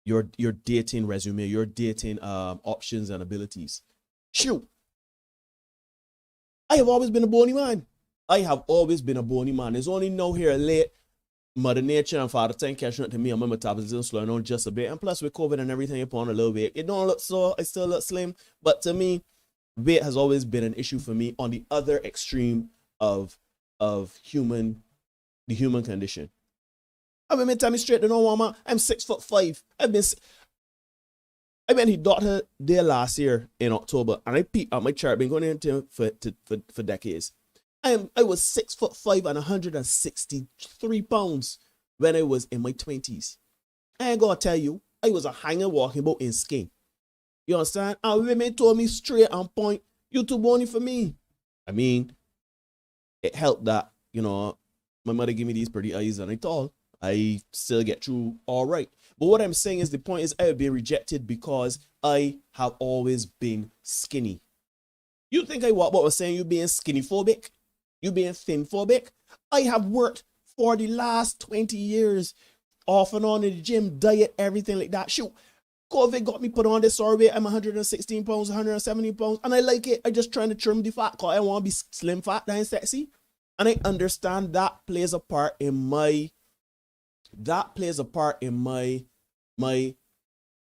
your dating resume, your dating options and abilities. Shoot. I have always been a bony man. There's only now here late Mother Nature and Father Time catching up to me and my metabolism slowing down just a bit. And plus with COVID and everything, I put on a little weight. It don't look so, I still look slim. But to me, weight has always been an issue for me on the other extreme of the human condition. I mean, tell me straight, I'm 6'5". I went to the doctor there last year in October, and I peeped at my chart. Been going into for decades. I was 6'5" and 163 pounds when I was in my 20s. I ain't gonna tell you, I was a hanger walking about in skin. You understand? And women told me straight and point, you too bony for me. I mean, it helped that, my mother gave me these pretty eyes and I tall. I still get through all right. But what I'm saying is the point is I have been rejected because I have always been skinny. You think what was saying you being skinny phobic? You being thin phobic? I have worked for the last 20 years off and on in the gym, diet, everything like that. Shoot, COVID got me put on this sorbet. I'm 116 pounds, 170 pounds, and I like it. I just trying to trim the fat because I want to be slim fat and sexy. And I understand that plays a part in my my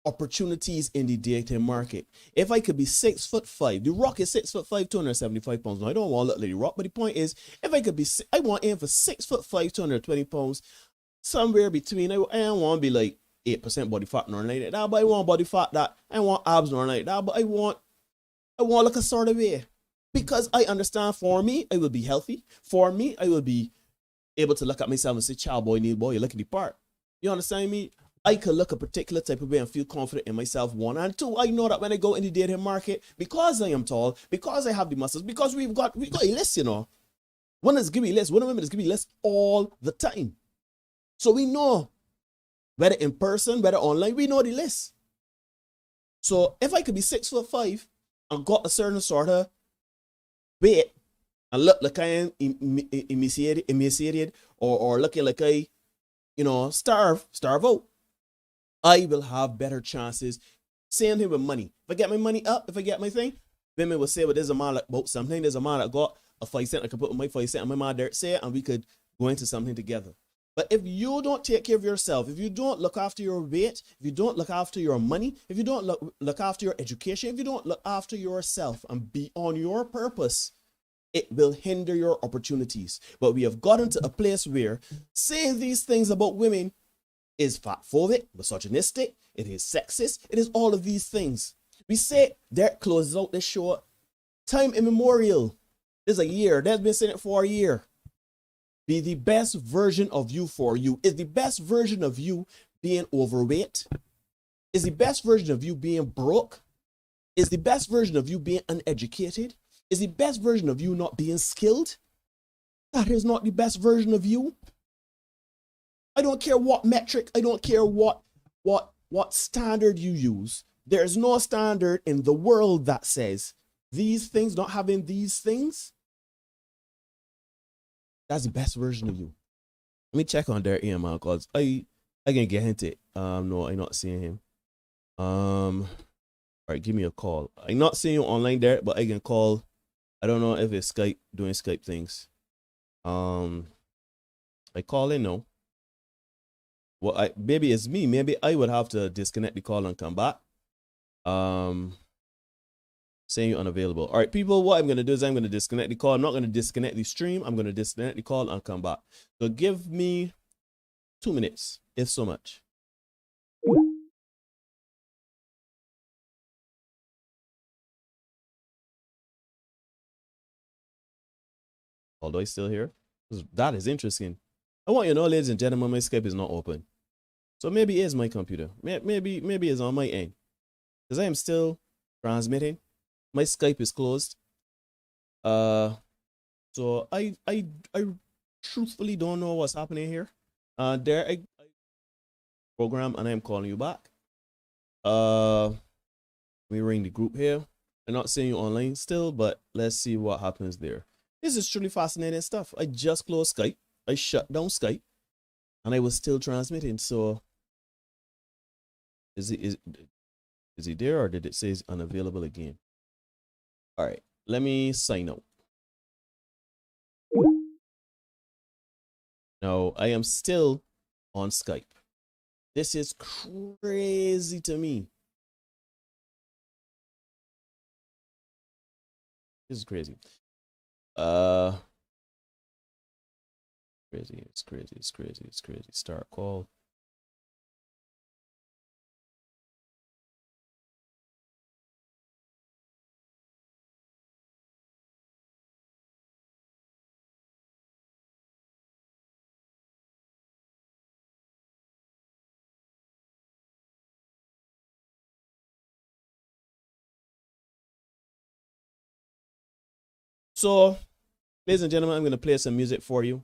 opportunities in the dating market. If I could be 6'5", The Rock is 6'5", 275 pounds. Now I don't want to look like The Rock, but the point is, if I could be, I want to aim for 6'5", 220 pounds, somewhere between. I don't want to be like 8% body fat nor like that, but I want body fat that I want abs nor like that, but I want like a sort of way, because I understand for me I will be healthy. For me, I will be able to look at myself and say, "Child boy, need boy, you look at the part." You understand me? I could look a particular type of way and feel confident in myself, one. And two, I know that when I go in the dating market, because I am tall, because I have the muscles, because we got a list, you know. One is giving list, one of them is giving list all the time. So we know, whether in person, whether online, we know the list. So if I could be 6'5" and got a certain sort of weight and look like I am emaciated or looking like I, starve out, I will have better chances. Same thing with money. If I get my money up, if I get my thing, women will say, well, there's a man like about something. There's a man that got a 5 cent. I can put my 5 cent and my man there, say it, and we could go into something together. But if you don't take care of yourself, if you don't look after your weight, if you don't look after your money, if you don't look after your education, if you don't look after yourself and be on your purpose, it will hinder your opportunities. But we have gotten to a place where saying these things about women is fatphobic, misogynistic, it is sexist, it is all of these things. We say that closes out this show time immemorial. There's a year. That's been saying it for a year. Be the best version of you for you. Is the best version of you being overweight? Is the best version of you being broke? Is the best version of you being uneducated? Is the best version of you not being skilled? That is not the best version of you. I don't care what metric, I don't care what standard you use. There's no standard in the world that says these things, not having these things, that's the best version of you. Let me check on their email because I can get into it. No, I'm not seeing him. All right, give me a call. I'm not seeing you online there, but I can call. I don't know if it's Skype doing Skype things. I call in now. Well, maybe it's me. Maybe I would have to disconnect the call and come back. Saying you're unavailable. All right, people, what I'm going to do is I'm going to disconnect the call. I'm not going to disconnect the stream. I'm going to disconnect the call and come back. So give me 2 minutes, if so much. Although he's still here. That is interesting. I want you to know, ladies and gentlemen, my Skype is not open. So maybe it is my computer. Maybe it's on my end. Because I am still transmitting. My Skype is closed. So I truthfully don't know what's happening here. There I program and I'm calling you back. Let me ring the group here. I'm not seeing you online still, but let's see what happens there. This is truly fascinating stuff. I just closed Skype. I shut down Skype and I was still transmitting. So is he there, or did it say it's unavailable again? All right, let me sign out. No, I am still on Skype. This is crazy to me. This is crazy. It's crazy. Start call. So, ladies and gentlemen, I'm going to play some music for you.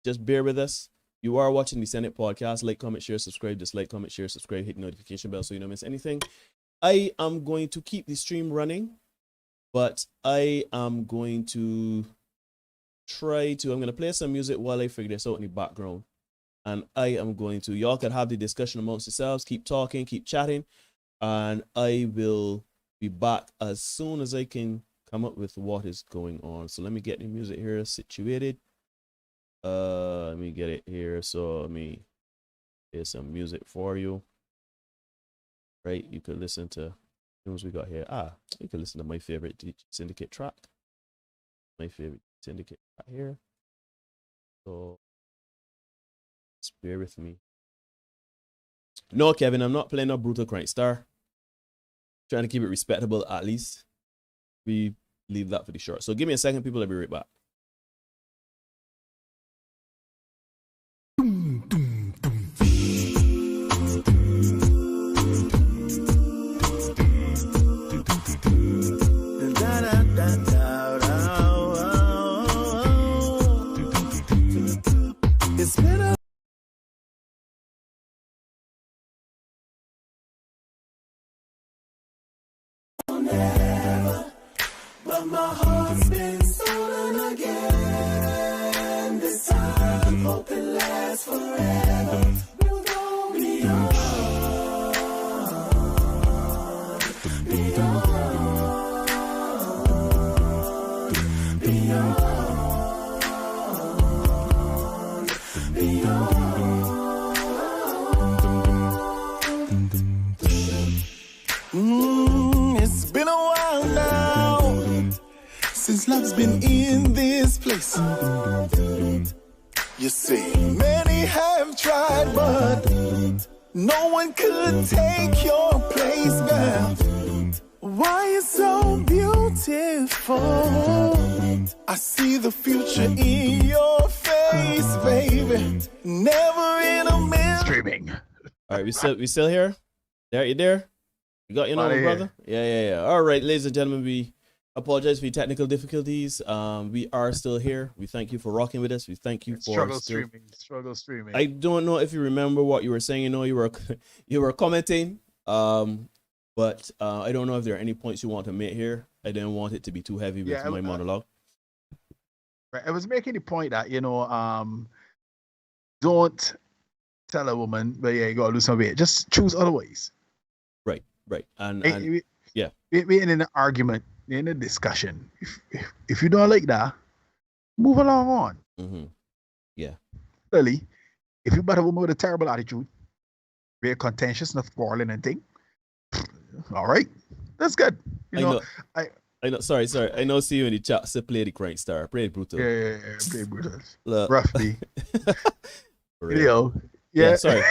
Just bear with us. you are watching the Senate podcast, like, comment, share, subscribe, dislike, comment, share, subscribe, hit the notification bell so you don't miss anything. I am going to keep the stream running, but I am going to I'm going to play some music while I figure this out in the background. And I am going to, y'all can have the discussion amongst yourselves, keep talking, keep chatting, and I will be back as soon as I can come up with what is going on. So let me get the music here situated. Let me get it here. So let me hear some music for you. Right, you could listen to tunes we got here. You could listen to my favorite G-Syndicate track. My favorite Syndicate track here. So just bear with me. No, Kevin, I'm not playing a brutal crank star. Trying to keep it respectable at least. We leave that for the short. So give me a second, people. I'll be right back. It's been a but my heart's been stolen again. This time, hope it lasts forever. We'll go beyond, beyond, beyond. It's been a while now since love's been in this place. You see, many have tried, but no one could take your place, girl. Why you so beautiful? I see the future in your face, baby. Never in a minute. Streaming. All right, we still here? There, you there? You got your number, brother? Yeah. All right, ladies and gentlemen, we apologize for the technical difficulties. We are still here. We thank you for rocking with us. We thank you for struggle streaming. I don't know if you remember what you were saying. You know, you were commenting. But I don't know if there are any points you want to make here. I didn't want it to be too heavy with my monologue. Right. I was making the point that, don't tell a woman, but you gotta lose some weight. Just choose other ways. Right. And we're in an argument, in a discussion. If you don't like that, move along on. Mm-hmm. Yeah. Really, if you buy a woman with a terrible attitude, very contentious, not quarreling and thing, all right, that's good. I know. Sorry. I know. See you in the chat. Say play the crank star. Play brutal. Yeah. Play brutal. Look. Roughly. Yeah. Sorry.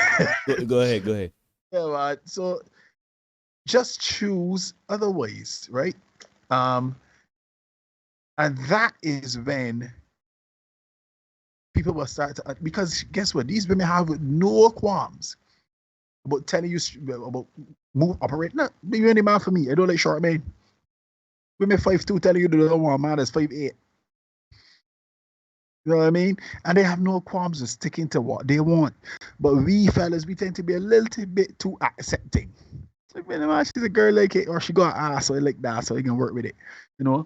Go ahead. Yeah, but so just choose other ways, right? And that is when people will start to, because guess what? These women have no qualms about telling you about operate. No, you're any man for me. I don't like short men. Women 5'2" telling you they don't want a man that's 5'8". You know what I mean? And they have no qualms with sticking to what they want. But we fellas, we tend to be a little bit too accepting. She's a girl like it, or she got an ass, so I like that, so I can work with it. Let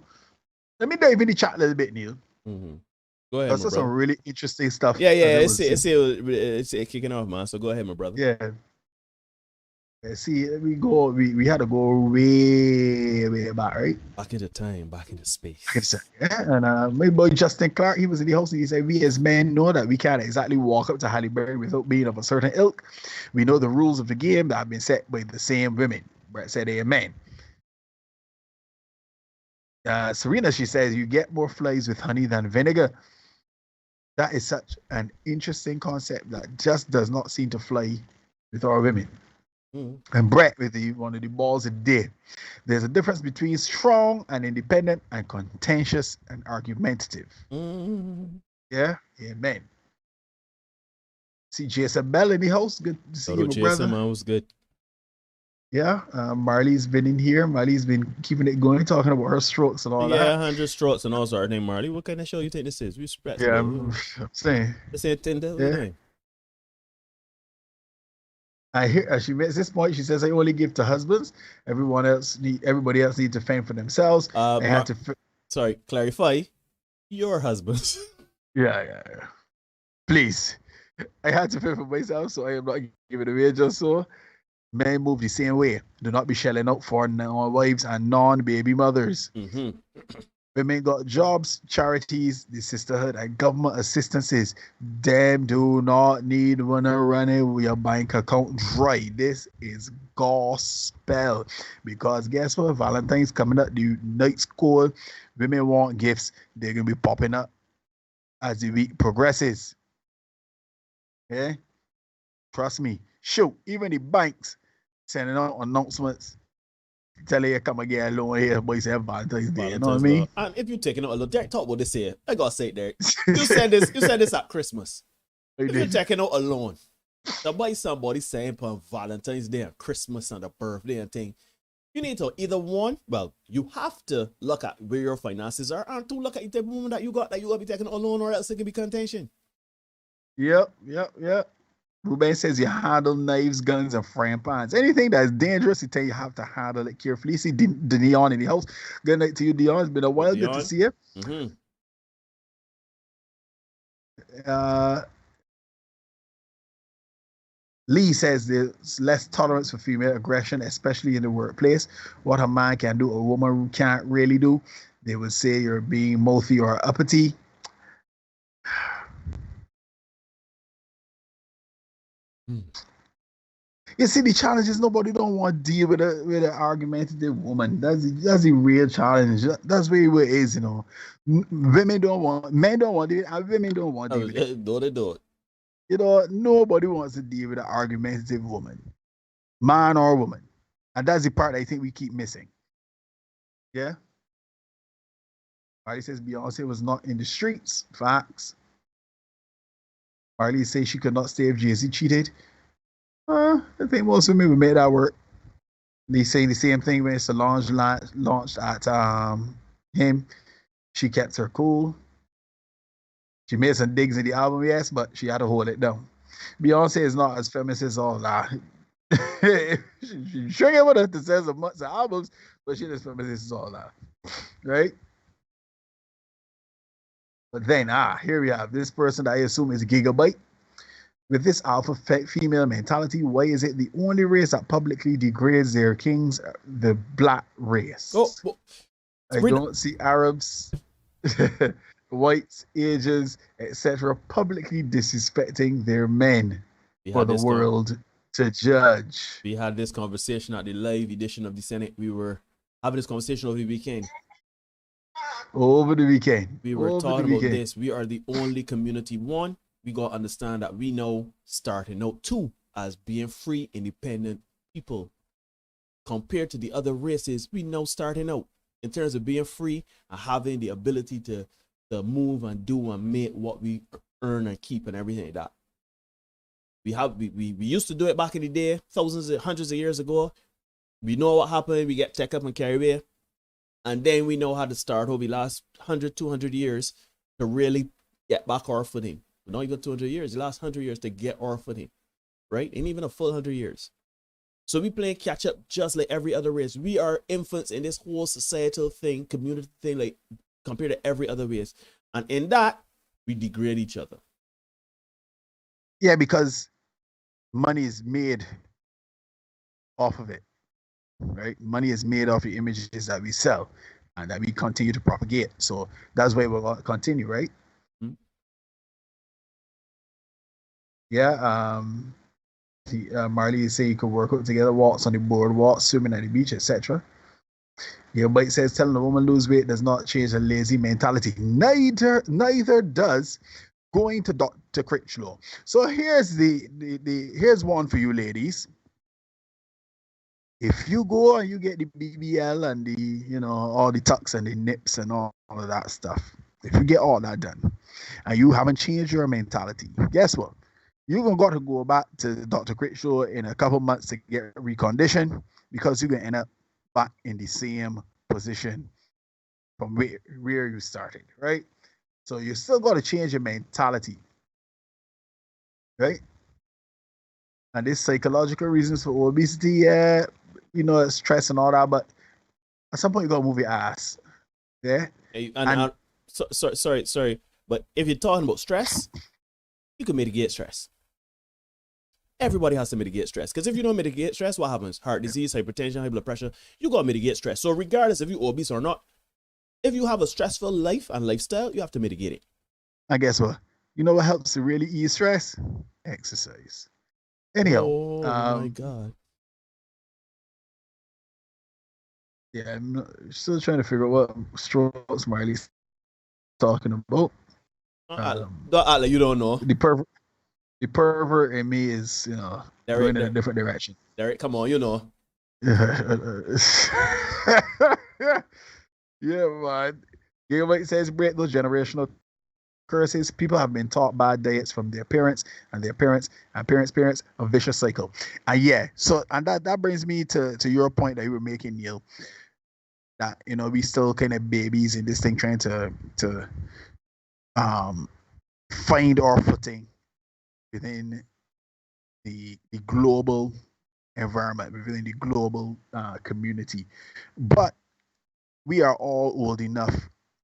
me dive in the chat a little bit, Neil. Mm-hmm. Go ahead. That's some really interesting stuff. Yeah. It's kicking off, man. So go ahead, my brother. Yeah. See, we had to go way back, right? Back in the time, back in the space. Yeah, and my boy Justin Clark, he was in the house and he said, we as men know that we can't exactly walk up to Halle Berry without being of a certain ilk. We know the rules of the game that have been set by the same women. Brett said, amen. Serena, she says, you get more flies with honey than vinegar. That is such an interesting concept that just does not seem to fly with our women. Mm-hmm. And Brett, with one of the balls a day. There's a difference between strong and independent and contentious and argumentative. Mm-hmm. Yeah, amen. See Jason Bell in the house. Good to see you, Jason, brother. Man, was good. Yeah, Marley's been in here. Marley's been keeping it going, talking about her strokes and all that. Yeah, 100 strokes and all sorts. Name Marley. What kind of show you think this is? We spread. Yeah, I'm saying. This ain't Tinder. Yeah. I hear she makes this point. She says, "I only give to husbands. Everybody else need to fend for themselves." I had to. Sorry, clarify. Your husband. Yeah. Please, I had to fend for myself, so I am not giving away just so. Men move the same way. Do not be shelling out for non-wives and non-baby mothers. Mm-hmm. Women got jobs, charities, the sisterhood, and government assistances. Them do not need one running with your bank account dry. This is gospel. Because guess what? Valentine's coming up. The night's cold. Women want gifts. They're going to be popping up as the week progresses. Yeah? Trust me. Shoot, even the banks sending out announcements telling you come and get a loan here, boys have Valentine's Day. You know what I mean? And if you're taking out a loan, Derek, talk about this here. I gotta say it, Derek. You said this at Christmas. If you're taking out a loan, to buy somebody saying on Valentine's Day and Christmas and a birthday and thing, you need to either one, well, you have to look at where your finances are, and two, look at the woman that you got that you will be taking out a loan, or else it can be contention. Yep. Ruben says you handle knives, guns, and frying pans. Anything that's dangerous, you have to handle it carefully. See Dion in the house. Good night to you, Dion. It's been a while. Dion. Good to see you. Mm-hmm. Lee says there's less tolerance for female aggression, especially in the workplace. What a man can do, a woman can't really do. They would say you're being mouthy or uppity. You see, the challenge is nobody don't want to deal with an argumentative woman. That's the real challenge. That's where it is, you know. Men don't want it, and women don't want to deal with it. No, they don't. You know, nobody wants to deal with an argumentative woman, man or woman. And that's the part I think we keep missing. Yeah? Marley says Beyonce was not in the streets. Facts. Marley says she could not stay if Jay-Z cheated. I think most women would make that work. They say the same thing when Solange launched at him. She kept her cool. She made some digs in the album, yes, but she had to hold it down. Beyonce is not as famous as all that. She sure gave her to sell some months of albums, but she's as famous as all that. Right? But then, here we have this person that I assume is Gigabyte. With this alpha female mentality, why is it the only race that publicly degrades their kings, the black race? I don't see Arabs, whites, Asians, etc. publicly disrespecting their men for the world to judge. We had this conversation at the live edition of the Senate. We were having this conversation over the weekend. We were talking about this. We are the only community, one, we got to understand that we know starting out, two, as being free, independent people. Compared to the other races, we know starting out in terms of being free and having the ability to move and do and make what we earn and keep and everything like that. We used to do it back in the day, hundreds of years ago. We know what happened. We get taken up and carried away. And then we know how to start over the last 100, 200 years to really get back our footing. Not even 200 years, the last 100 years to get our footing, right? And even a full 100 years. So we playing catch up just like every other race. We are infants in this whole societal thing, community thing, like compared to every other race. And in that, we degrade each other. Yeah, because money is made off of it, right? Money is made off the images that we sell and that we continue to propagate. So that's why we're going to continue, right? Yeah, Marley is saying you could work out together, walks on the boardwalk, swimming at the beach, etc. Your bite says telling a woman lose weight does not change a lazy mentality. Neither does going to Dr. Critchlow. So here's here's one for you ladies. If you go and you get the BBL and the all the tucks and the nips and all of that stuff, if you get all that done and you haven't changed your mentality, guess what? You're going to go back to Dr. Critchlow in a couple months to get reconditioned because you're going to end up back in the same position from where you started, right? So you still got to change your mentality, right? And there's psychological reasons for obesity, yeah, stress and all that, but at some point you gotta move your ass. Yeah. And sorry, but if you're talking about stress, you can mitigate stress. Everybody has to mitigate stress, because if you don't mitigate stress, what happens? Heart disease, hypertension, high blood pressure. You gotta mitigate stress. So regardless if you're obese or not, if you have a stressful life and lifestyle, you have to mitigate it. And guess what? You know what helps to really ease stress? Exercise. Anyhow, oh my God. Yeah, I'm still trying to figure out what strokes Marley's talking about. You don't know. The pervert in me is, going in a different direction. Derek, come on, you know. Yeah, man. Gilbert says break those generational curses. People have been taught bad diets from their parents and their parents and parents, a vicious cycle. And yeah, so and that brings me to your point that you were making, Neil. That we still kind of babies in this thing, trying to find our footing within the global environment, within the global community. But we are all old enough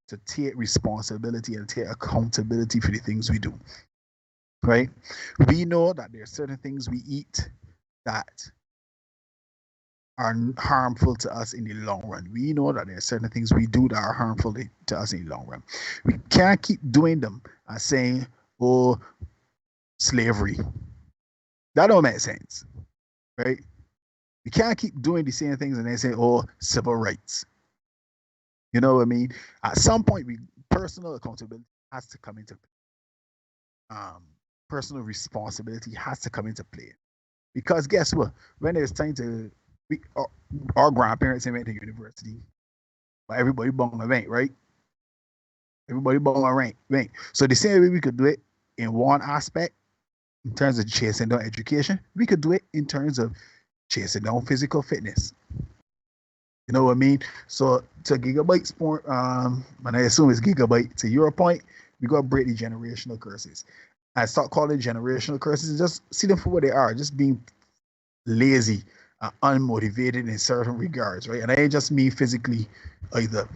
to take responsibility and take accountability for the things we do, right? We know that there are certain things we eat that are harmful to us in the long run. We know that there are certain things we do that are harmful to us in the long run. We can't keep doing them and saying, oh, slavery. That don't make sense, right? We can't keep doing the same things and then say, oh, civil rights. You know what I mean? At some point, personal accountability has to come into play. Personal responsibility has to come into play. Because guess what? When it's time to, our grandparents went to university, but everybody bought a rank, right? Everybody bought a rank. So the same way we could do it in one aspect, in terms of chasing down education, we could do it in terms of chasing down physical fitness. You know what I mean? So to Gigabyte's point, and I assume it's Gigabyte, to your point, we gotta break the generational curses. I start calling generational curses and just see them for what they are, just being lazy, unmotivated in certain regards, right? And I ain't just mean physically either.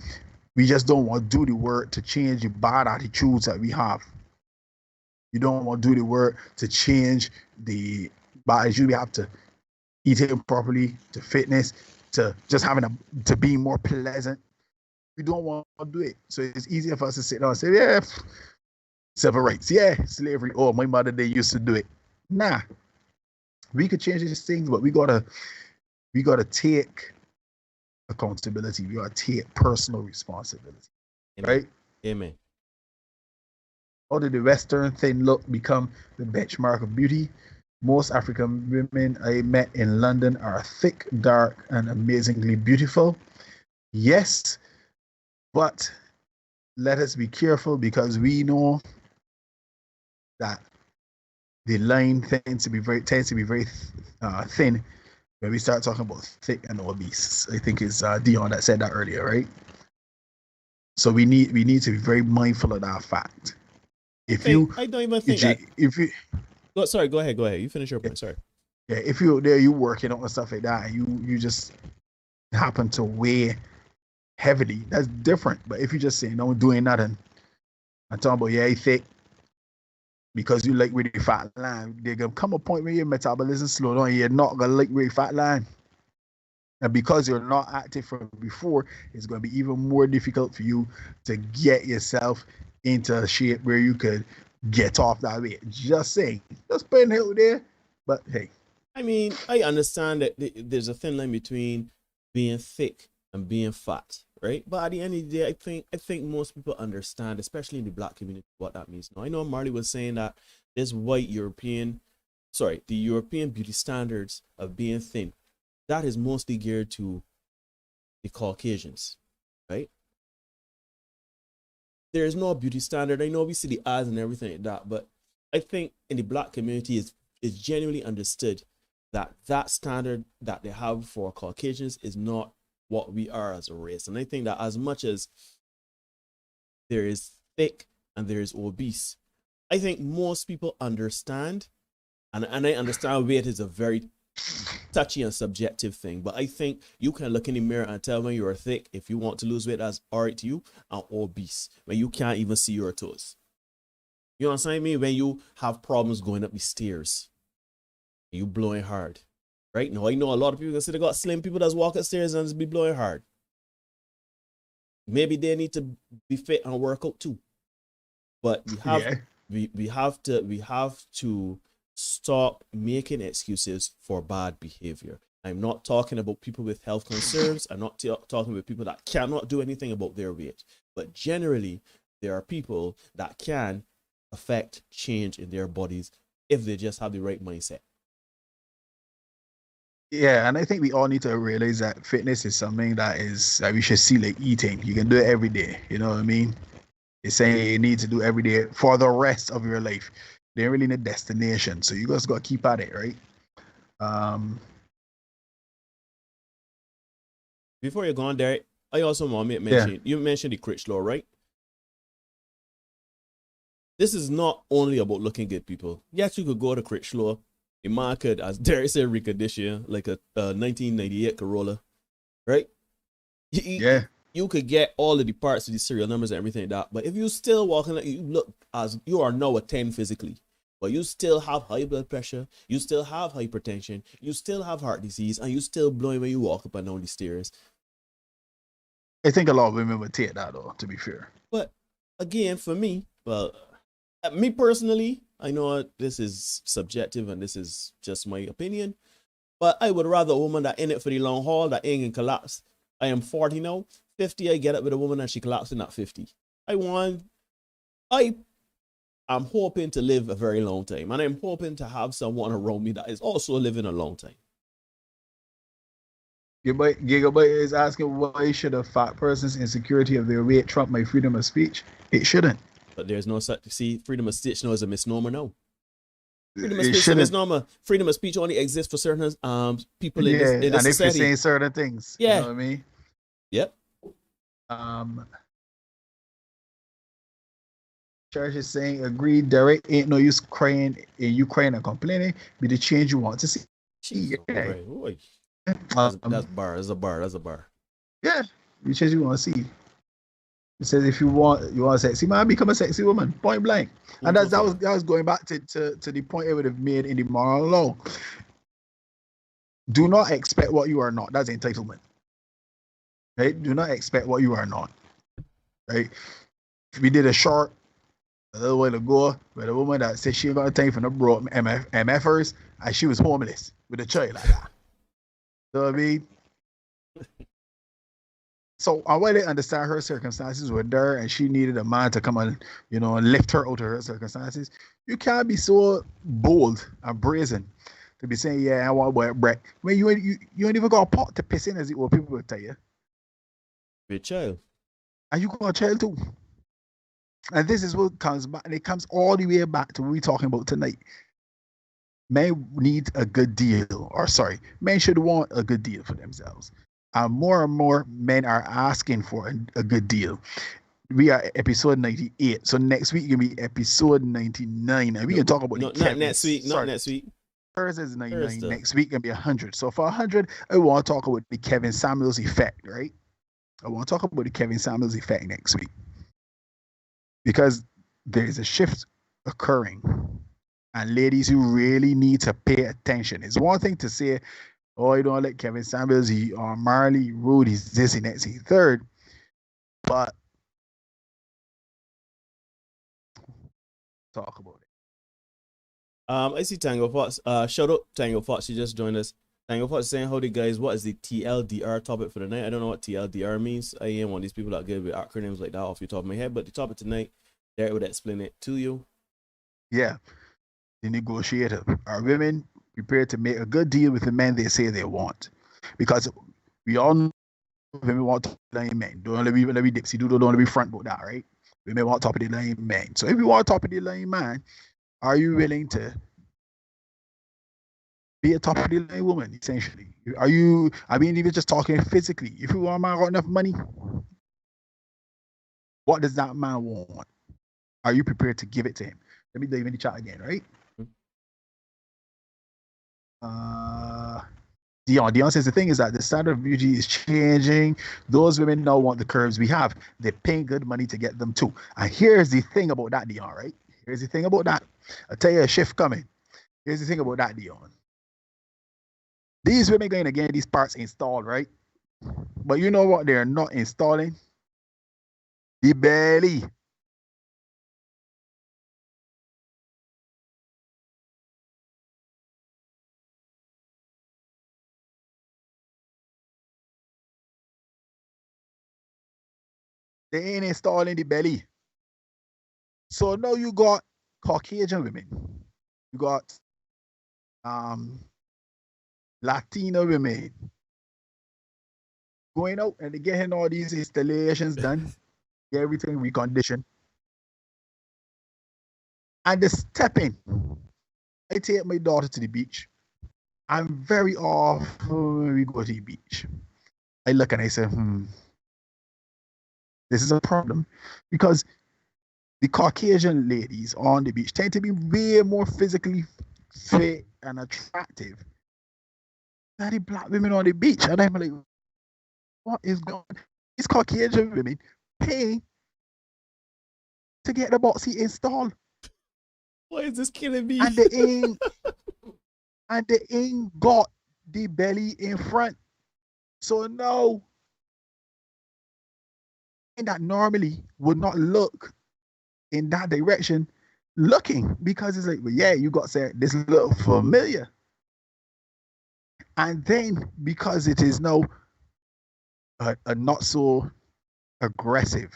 We just don't want to do the work to change the bad attitudes that we have. You don't want to do the work to change the bad attitude we have to eating properly, to fitness, to just to be more pleasant. We don't want to do it. So it's easier for us to sit down and say, yeah, civil rights, yeah, slavery. Oh, my mother, they used to do it. Nah. We could change these things, but we gotta take accountability. We gotta take personal responsibility. Amen. Right? Amen. How did the Western thin look become the benchmark of beauty? Most African women I met in London are thick, dark, and amazingly beautiful. Yes, but let us be careful, because we know that the line tends to be very thin when we start talking about thick and obese. I think it's Dion that said that earlier, right? So we need to be very mindful of that fact. I don't even think that. If you sorry, go ahead. You finish your point. Sorry. Yeah, if you're there, you working on stuff like that, and you just happen to weigh heavily, that's different. But if you just say no, doing nothing, and talking about you thick because you like really fat line, there's gonna come a point where your metabolism slow down. You're not gonna like really fat line, and because you're not active from before, it's gonna be even more difficult for you to get yourself into a shape where you could get off that weight. Just saying, just putting it out there. But hey, I mean, I understand that there's a thin line between being thick and being fat, right? But at the end of the day, I think most people understand, especially in the Black community, what that means. Now, I know Marley was saying that the European beauty standards of being thin, that is mostly geared to the Caucasians, right? There is no beauty standard. I know we see the ads and everything like that, but I think in the Black community is genuinely understood that standard that they have for Caucasians is not what we are as a race. And I think that as much as there is thick and there is obese, I think most people understand And I understand weight is a very touchy and subjective thing, but I think you can look in the mirror and tell when you're thick, if you want to lose weight, that's all right to you, and obese, when you can't even see your toes. You know what I'm saying? I mean, when you have problems going up the stairs, you blowing hard, right? Now, I know a lot of people can say they got slim people that's walk upstairs and just be blowing hard. Maybe they need to be fit and work out too. But we have to stop making excuses for bad behavior. I'm not talking about people with health concerns. I'm not talking about people that cannot do anything about their weight. But generally, there are people that can affect change in their bodies if they just have the right mindset. Yeah, and I think we all need to realize that fitness is something that we should see like eating. You can do it every day. You know what I mean? It's saying you need to do every day for the rest of your life. They ain't really need a destination, so you guys got to keep at it, right? Before you go on, Derek, I also want to mention, you mentioned the critch law, right? This is not only about looking good, people. Yes, you could go to critch law. The man could, as Derek said, recondition like a 1998 Corolla, right? You could get all of the parts of the serial numbers and everything like that. But if you still walking, like you look as you are now a 10 physically, but you still have high blood pressure, you still have hypertension, you still have heart disease, and you still blowing when you walk up and down the stairs. I think a lot of women would take that, though, to be fair. But again, for me, me personally, I know this is subjective and this is just my opinion, but I would rather a woman that in it for the long haul that ain't gonna collapse. I am 40 now. 50, I get up with a woman and she collapsing at 50. I'm hoping to live a very long time, and I'm hoping to have someone around me that is also living a long time. Gigabyte is asking, why should a fat person's insecurity of their weight trump my freedom of speech? It shouldn't. But there's no such, see, freedom of speech now is a misnomer now. Freedom of speech is a misnomer. Freedom of speech only exists for certain people in this society. And if you're saying certain things, you know what I mean? Yep. Church is saying, agreed, Derek, ain't no use crying in Ukraine and complaining. Be the change you want to see. That's a bar. Yeah, the change you want to see. It says if you want a sexy man, become a sexy woman. Point blank. And that was going back to the point it would have made in the moral law. Do not expect what you are not. That's entitlement. Right? Do not expect what you are not. Right? We did a short a little while ago with a woman that said she ain't got a time for no broke MFers, and she was homeless with a child like that. So I mean, so I really understand her circumstances were there, and she needed a man to come and lift her out of her circumstances. You can't be so bold and brazen to be saying, "Yeah, I want to break." When you ain't even got a pot to piss in, as it were, people will tell you. Be a child, and you got a child too. And this is what comes back, and it comes all the way back to what we're talking about tonight. Men need a good deal, men should want a good deal for themselves. And more men are asking for a good deal. We are episode 98, so next week gonna be episode 99, and we can talk about not next week. Thursday is 99. Thursday. Next week gonna be 100. So for 100, I want to talk about the Kevin Samuels effect, right? I want to talk about the Kevin Samuels effect next week, because there is a shift occurring, and ladies, you really need to pay attention. It's one thing to say, "Oh, you don't like Kevin Samuels, Marley, rude, he's this, and that, and third," but talk about it. I see Tango Fox. Shout out Tango Fox. She just joined us. Tango Fox saying, "Howdy guys, what is the TLDR topic for the night?" I don't know what TLDR means. I ain't one of these people that good with acronyms like that off the top of my head. But the topic tonight, Derek would explain it to you. Yeah, the negotiator. Are women prepared to make a good deal with the men they say they want? Because we all know women want top of the line men. Don't let me dipsy do. Don't let me front about that, right? Women want top of the line men. So if you want top of the line man, are you willing to be a top of the line woman, essentially? Are you, even just talking physically, if you want a man got enough money, what does that man want? Are you prepared to give it to him? Let me dive in the chat again, right? Dion says the thing is that the standard of beauty is changing. Those women now want the curves we have. They're paying good money to get them too. And here's the thing about that, Dion, right? Here's the thing about that. I'll tell you a shift coming. Here's the thing about that, Dion. These women going to get these parts installed, right? But you know what they're not installing? The belly. They ain't installing the belly. So now you got Caucasian women. You got Latino women going out and they're getting all these installations done, everything reconditioned. And the stepping. I take my daughter to the beach. I'm very often when we go to the beach. I look and I say, this is a problem because the Caucasian ladies on the beach tend to be way more physically fit and attractive than the black women on the beach. And I'm like, what is going on? These Caucasian women paying to get the box seat installed. Why is this killing me? And they ain't got the belly in front. So no, and that normally would not look in that direction, looking because it's like, well, yeah, you got say this look familiar. And then because it is now a not so aggressive,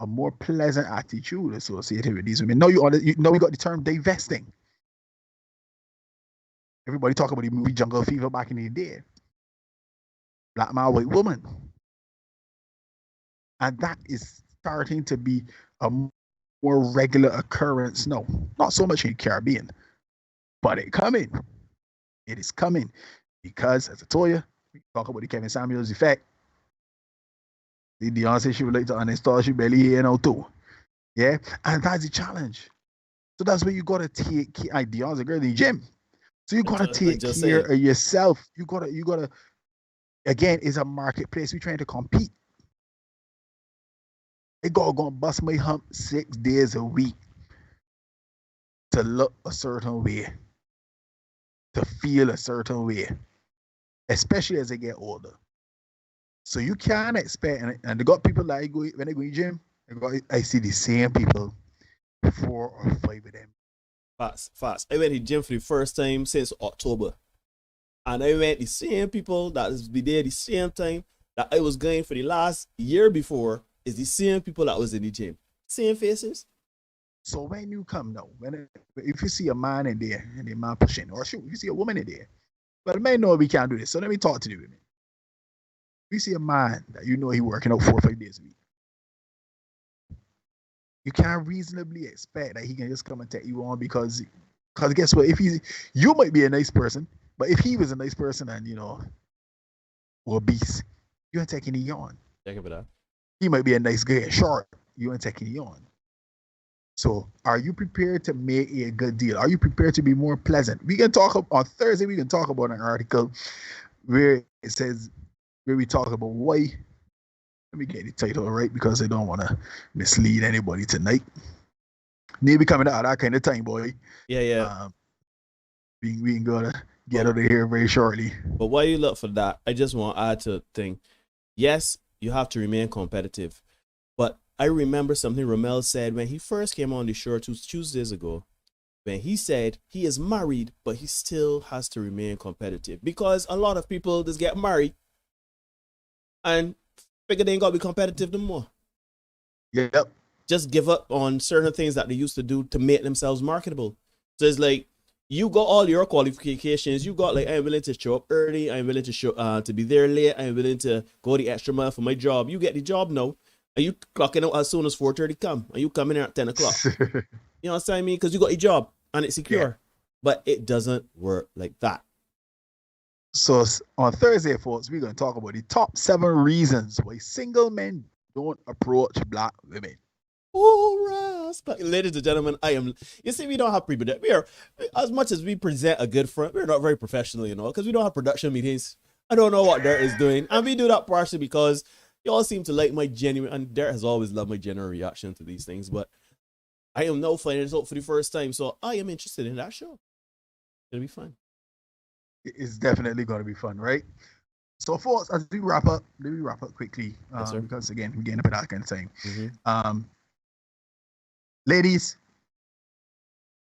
a more pleasant attitude associated with these women. Now you know we got the term divesting. Everybody talk about the movie Jungle Fever back in the day. Black man, white woman. And that is starting to be a more regular occurrence. No, not so much in the Caribbean, but it coming. It is coming because, as I told you, we talk about the Kevin Samuels effect. The Beyonce, she would like to uninstall, she barely here now too. Yeah, and that's the challenge. So that's where you gotta take care. Beyonce girl in the gym. So you gotta take care of yourself. You gotta. Again, it's a marketplace. We're trying to compete. They gonna bust my hump 6 days a week to look a certain way, to feel a certain way, especially as they get older. So you can't expect, and they got people like when they go to the gym, I see the same people, 4 or 5 of them. Fast. I went to the gym for the first time since October. And I went the same people that was be there the same time that I was going for the last year before is the same people that was in the gym. Same faces. So when you come now, if you see a man in there and the man pushing, or shoot, if you see a woman in there, but the men know we can't do this. So let me talk to the women. If you see a man that you know he working out 4 or 5 days a week, you can't reasonably expect that he can just come and take you on because guess what? If you might be a nice person, but if he was a nice person and obese, you ain't taking it on. Check it out. He might be a nice guy and short, you ain't taking it on. So are you prepared to make a good deal? Are you prepared to be more pleasant? We can talk on Thursday, we can talk about an article where it says, where we talk about why. Let me get the title right because I don't want to mislead anybody tonight. Maybe coming out of that kind of time, boy. Yeah. We ain't gonna get out of here very shortly. But while you look for that, I just want to add to the thing. Yes, you have to remain competitive. But I remember something Ramel said when he first came on the show 2 Tuesdays ago. When he said he is married, but he still has to remain competitive. Because a lot of people just get married and figure they ain't got to be competitive no more. Yep. Just give up on certain things that they used to do to make themselves marketable. So it's like, you got all your qualifications. You got like, I'm willing to show up early. I'm willing to show to be there late. I'm willing to go the extra mile for my job. You get the job now. And you clocking out as soon as 4:30 come. And you come in here at 10 o'clock. You know what I mean? Because you got a job and it's secure. Yeah. But it doesn't work like that. So on Thursday, folks, we're going to talk about the top 7 reasons why single men don't approach black women. Oh, respect. Ladies and gentlemen, you see, we don't have pre-production. We are, as much as we present a good front, we're not very professional, you know, because we don't have production meetings. I don't know what Dirt is doing. And we do that partially because y'all seem to like my genuine, and Dirt has always loved my genuine reaction to these things, but I am now finding this out for the first time, so I am interested in that show. It's going to be fun. It's definitely going to be fun, right? So, folks, as we wrap up quickly, Yes, because again, we're getting up at that kind of time. Mm-hmm. Ladies,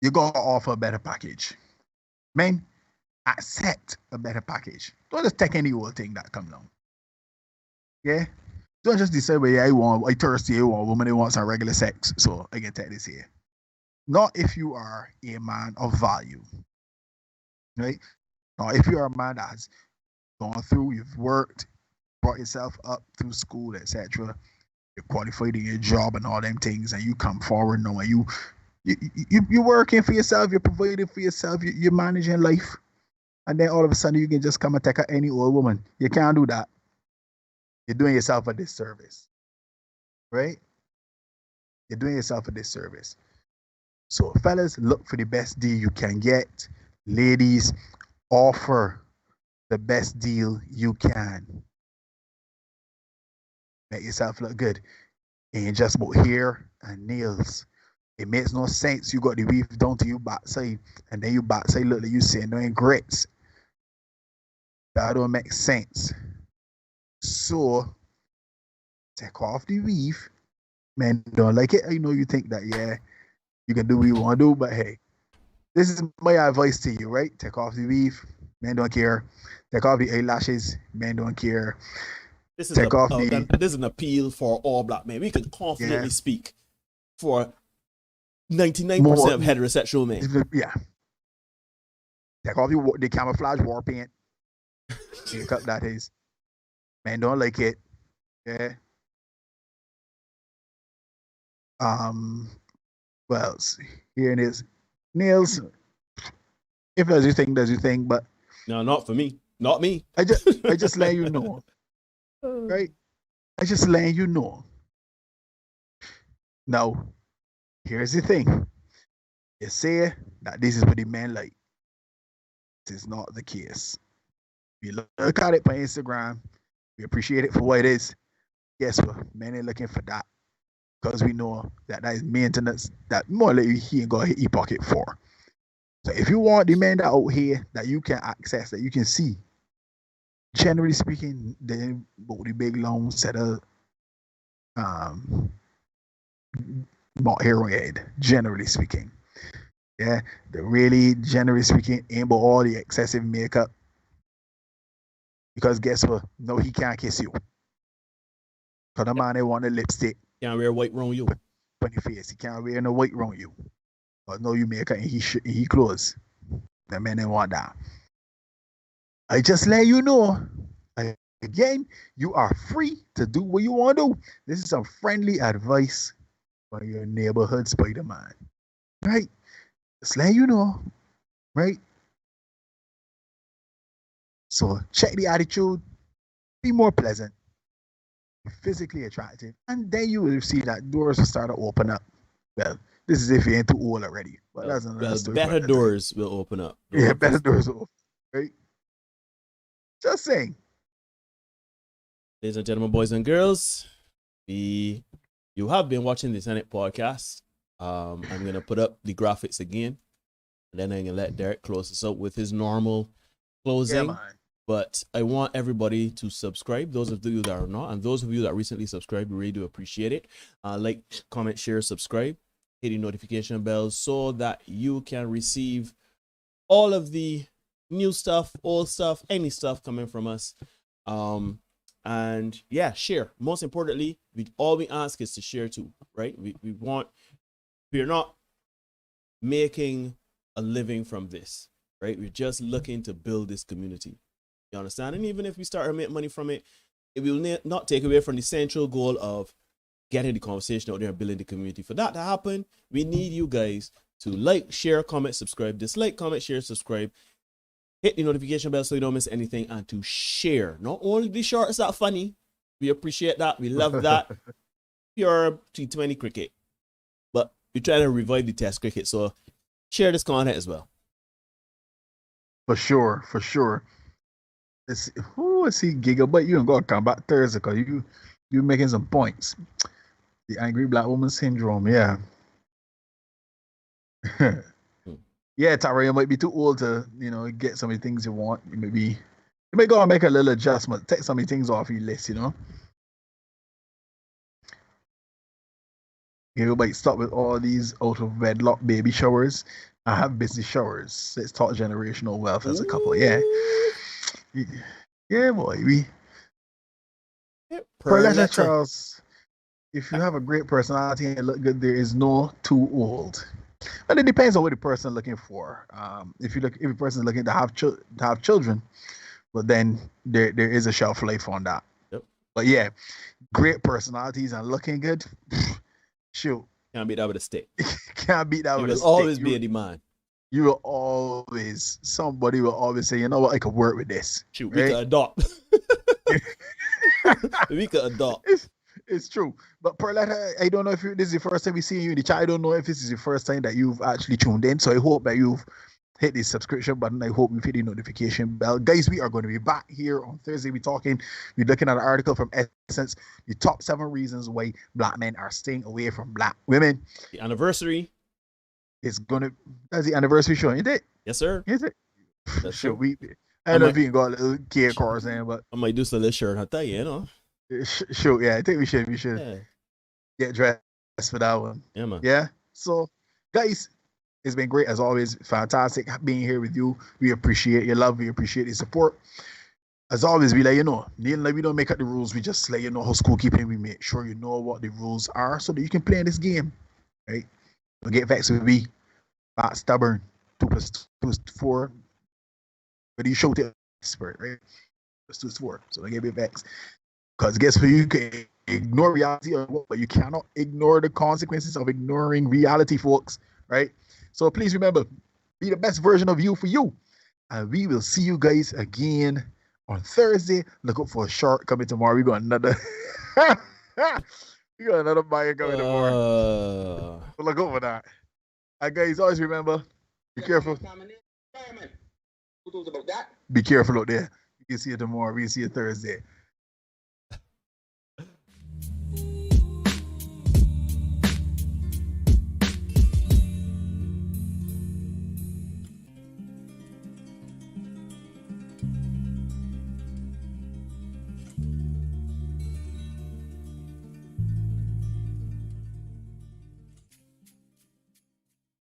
you got to offer a better package. Men, accept a better package. Don't just take any old thing that comes along. Yeah? Don't just decide, well, yeah, I thirsty, I want a woman, I want some regular sex, so I can take this here. Not if you are a man of value. Right? Or if you are a man that's gone through, you've worked, brought yourself up through school, etc. You're qualified in your job and all them things, and you come forward knowing you're working for yourself, you're providing for yourself, you're managing life, and then all of a sudden you can just come and take any old woman. You can't do that. You're doing yourself a disservice, right? You're doing yourself a disservice. So, fellas, look for the best deal you can get. Ladies, offer the best deal you can. Make yourself look good. Ain't just about hair and nails. It makes no sense. You got the weave down to your backside, and then your backside look like you saying no grits. That don't make sense. So, take off the weave. Men don't like it. I know you think that, yeah, you can do what you want to do, but hey, this is my advice to you, right? Take off the weave. Men don't care. Take off the eyelashes. Men don't care. This is an appeal for all black men. We can confidently speak for 99% of heterosexual men. Yeah. Take off the camouflage war paint. Makeup, that is. Men don't like it. Yeah. What else? Here it is. Nails. If does you think, but no, not for me. Not me. I just let you know. Right? I just letting you know. Now, here's the thing. You say that this is what the men like. This is not the case. We look at it on Instagram. We appreciate it for what it is. Guess what? Men ain't looking for that. Because we know that is maintenance that more likely he ain't got his pocket for. So if you want the men that out here that you can access, that you can see, generally speaking, they bought the big long set of not hero head, generally speaking. Yeah, they really, generally speaking, ain't about all the excessive makeup. Because guess what? No, he can't kiss you. Because the man, they want a lipstick. Can't wear white around you. On your face. He can't wear no white around you. But no, you makeup and he clothes. The men, they want that. I just let you know. Again, you are free to do what you want to do. This is some friendly advice for your neighborhood Spider-Man. Right? Just let you know. Right? So check the attitude. Be more pleasant. Be physically attractive. And then you will see that doors will start to open up. Well, this is if you ain't too old already. But that's another story. Better doors will open up. Yeah, better doors will open. Right? Just saying. Ladies and gentlemen, boys and girls, you have been watching the Senate podcast. I'm going to put up the graphics again. And then I'm going to let Derek close us out with his normal closing. Yeah, but I want everybody to subscribe, those of you that are not. And those of you that recently subscribed, we really do appreciate it. Like, comment, share, subscribe. Hit the notification bell so that you can receive all of the new stuff, old stuff, any stuff coming from us. And yeah, share. Most importantly, all we ask is to share too, right? We're not making a living from this, right? We're just looking to build this community. You understand? And even if we start to make money from it, it will not take away from the central goal of getting the conversation out there and building the community. For that to happen, we need you guys to like, share, comment, subscribe, dislike, comment, share, subscribe. Hit the notification bell so you don't miss anything, and to share. Not only the shorts that funny, we appreciate that, we love that. Pure T20 cricket. we try to revive the test cricket. So share this content as well. For sure. Let's see Gigabyte. You ain't gonna come back Thursday because you making some points. The angry black woman syndrome, yeah. Yeah, Tara, you might be too old to, get some of the things you want. You may go and make a little adjustment, take some of the things off your list, You might stop with all these out of wedlock baby showers. I have business showers. Let's talk generational wealth as a couple. Yeah. Yeah, boy. Perletta Charles, if you have a great personality and look good, there is no too old. But it depends on what the person is looking for. If a person is looking to have children, but then there is a shelf life on that. Yep. But yeah, great personalities and looking good. Shoot. Can't beat that with a stick. Can't beat that with a stick. It will always be in demand. Somebody will always say, you know what, I could work with this. Shoot, right? We could adopt. We could adopt. It's true. But Perletta, I don't know if this is the first time we see you in the chat. I don't know if this is the first time that you've actually tuned in. So I hope that you've hit the subscription button. I hope you've hit the notification bell. Guys, we are going to be back here on Thursday. We're looking at an article from Essence, the top 7 reasons why black men are staying away from black women. The anniversary. That's the anniversary show, isn't it? Yes, sir. Is it? That's sure. true. I don't know if you can go a little kid chorus in, but I might do some little shirt. I'll tell you, Sure, yeah. I think we should get dressed for that one. Yeah, man. Yeah. So, guys, it's been great as always. Fantastic being here with you. We appreciate your love. We appreciate your support. As always, we let you know. We don't make up the rules. We just let you know how school keeping. We make sure you know what the rules are so that you can play in this game. Right? Don't get vexed with me. Not stubborn. 2 + 2 is 4. But you showed it spirit, right? 2 is 4. So don't get vexed. Because guess what? You can ignore reality, but you cannot ignore the consequences of ignoring reality, folks. Right? So please remember, be the best version of you for you. And we will see you guys again on Thursday. Look up for a shark coming tomorrow. We got another buyer coming tomorrow. So look over that. And guys, always remember, be careful. Be careful out there. You can see you tomorrow. We'll see you Thursday.